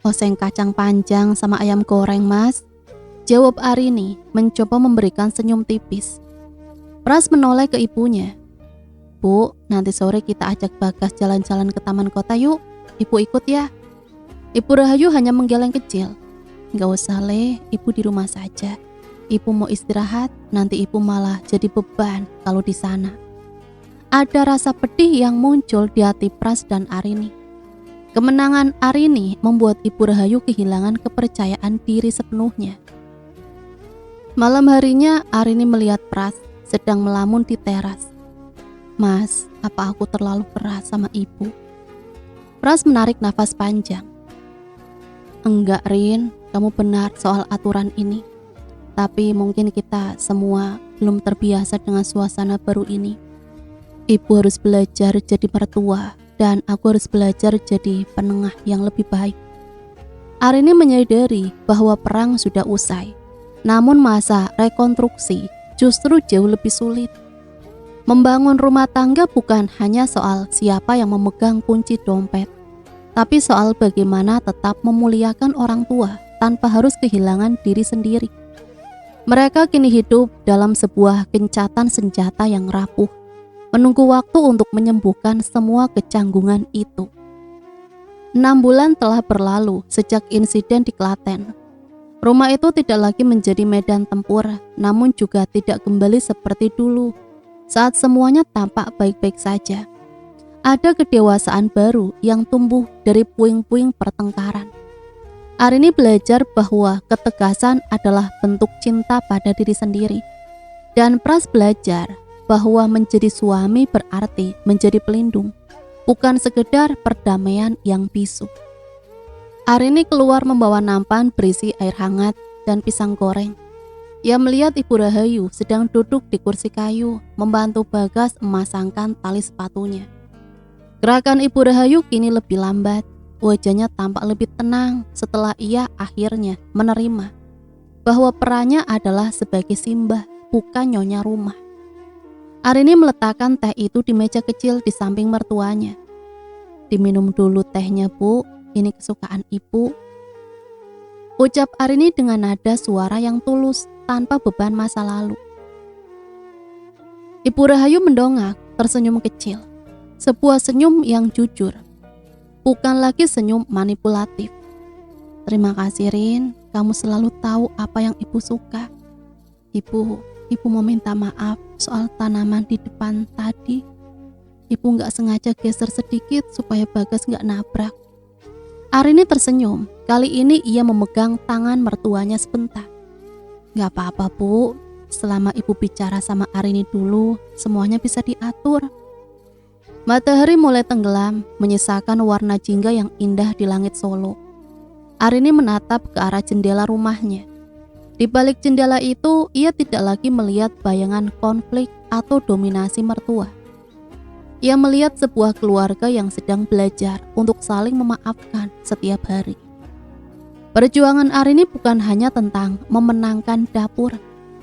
"Oseng kacang panjang sama ayam goreng Mas," jawab Arini, mencoba memberikan senyum tipis. Pras menoleh ke ibunya. "Bu, nanti sore kita ajak Bagas jalan-jalan ke taman kota yuk. Ibu ikut ya." Ibu Rahayu hanya menggeleng kecil. "Nggak usah Le, Ibu di rumah saja. Ibu mau istirahat, nanti Ibu malah jadi beban kalau di sana." Ada rasa pedih yang muncul di hati Pras dan Arini. Kemenangan Arini membuat Ibu Rahayu kehilangan kepercayaan diri sepenuhnya. Malam harinya Arini melihat Pras sedang melamun di teras. "Mas, apa aku terlalu keras sama Ibu?" Pras menarik nafas panjang. "Enggak Rin, kamu benar soal aturan ini. Tapi mungkin kita semua belum terbiasa dengan suasana baru ini. Ibu harus belajar jadi mertua dan aku harus belajar jadi penengah yang lebih baik." Arini menyadari bahwa perang sudah usai. Namun masa rekonstruksi justru jauh lebih sulit. Membangun rumah tangga bukan hanya soal siapa yang memegang kunci dompet, tapi soal bagaimana tetap memuliakan orang tua tanpa harus kehilangan diri sendiri. Mereka kini hidup dalam sebuah gencatan senjata yang rapuh, menunggu waktu untuk menyembuhkan semua kecanggungan itu. 6 bulan telah berlalu sejak insiden di Klaten. Rumah itu tidak lagi menjadi medan tempur, namun juga tidak kembali seperti dulu, saat semuanya tampak baik-baik saja. Ada kedewasaan baru yang tumbuh dari puing-puing pertengkaran. Arini belajar bahwa ketegasan adalah bentuk cinta pada diri sendiri. Dan Pras belajar bahwa menjadi suami berarti menjadi pelindung, bukan sekedar perdamaian yang bisu. Arini keluar membawa nampan berisi air hangat dan pisang goreng. Ia melihat Ibu Rahayu sedang duduk di kursi kayu, membantu Bagas memasangkan tali sepatunya. Gerakan Ibu Rahayu kini lebih lambat, wajahnya tampak lebih tenang setelah ia akhirnya menerima bahwa perannya adalah sebagai simbah, bukan nyonya rumah. Arini meletakkan teh itu di meja kecil di samping mertuanya. "Diminum dulu tehnya Bu, ini kesukaan Ibu," ucap Arini dengan nada suara yang tulus tanpa beban masa lalu. Ibu Rahayu mendongak, tersenyum kecil. Sebuah senyum yang jujur, bukan lagi senyum manipulatif. "Terima kasih Rin, kamu selalu tahu apa yang Ibu suka. Ibu mau minta maaf soal tanaman di depan tadi. Ibu gak sengaja geser sedikit supaya Bagas gak nabrak." Arini tersenyum. Kali ini ia memegang tangan mertuanya sebentar. "Gak apa-apa Bu, selama Ibu bicara sama Arini dulu, semuanya bisa diatur." Matahari mulai tenggelam, menyisakan warna jingga yang indah di langit Solo. Arini menatap ke arah jendela rumahnya. Di balik jendela itu, ia tidak lagi melihat bayangan konflik atau dominasi mertua. Ia melihat sebuah keluarga yang sedang belajar untuk saling memaafkan setiap hari. Perjuangan Arini bukan hanya tentang memenangkan dapur,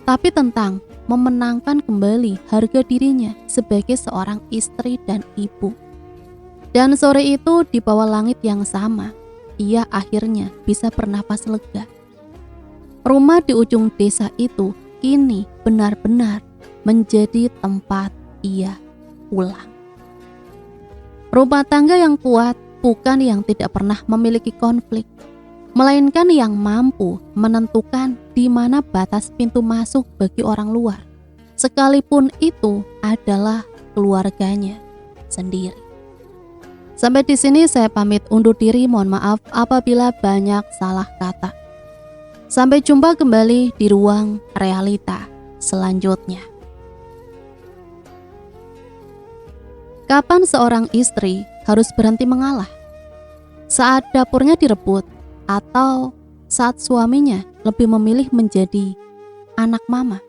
tapi tentang memenangkan kembali harga dirinya sebagai seorang istri dan ibu. Dan sore itu di bawah langit yang sama, ia akhirnya bisa bernafas lega. Rumah di ujung desa itu kini benar-benar menjadi tempat ia pulang. Rumah tangga yang kuat bukan yang tidak pernah memiliki konflik, melainkan yang mampu menentukan di mana batas pintu masuk bagi orang luar sekalipun itu adalah keluarganya sendiri. Sampai di sini saya pamit undur diri, mohon maaf apabila banyak salah kata. Sampai jumpa kembali di ruang realita selanjutnya. Kapan seorang istri harus berhenti mengalah? Saat dapurnya direbut atau saat suaminya lebih memilih menjadi anak mama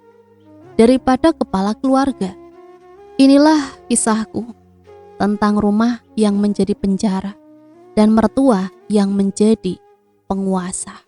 daripada kepala keluarga? Inilah kisahku tentang rumah yang menjadi penjara dan mertua yang menjadi penguasa.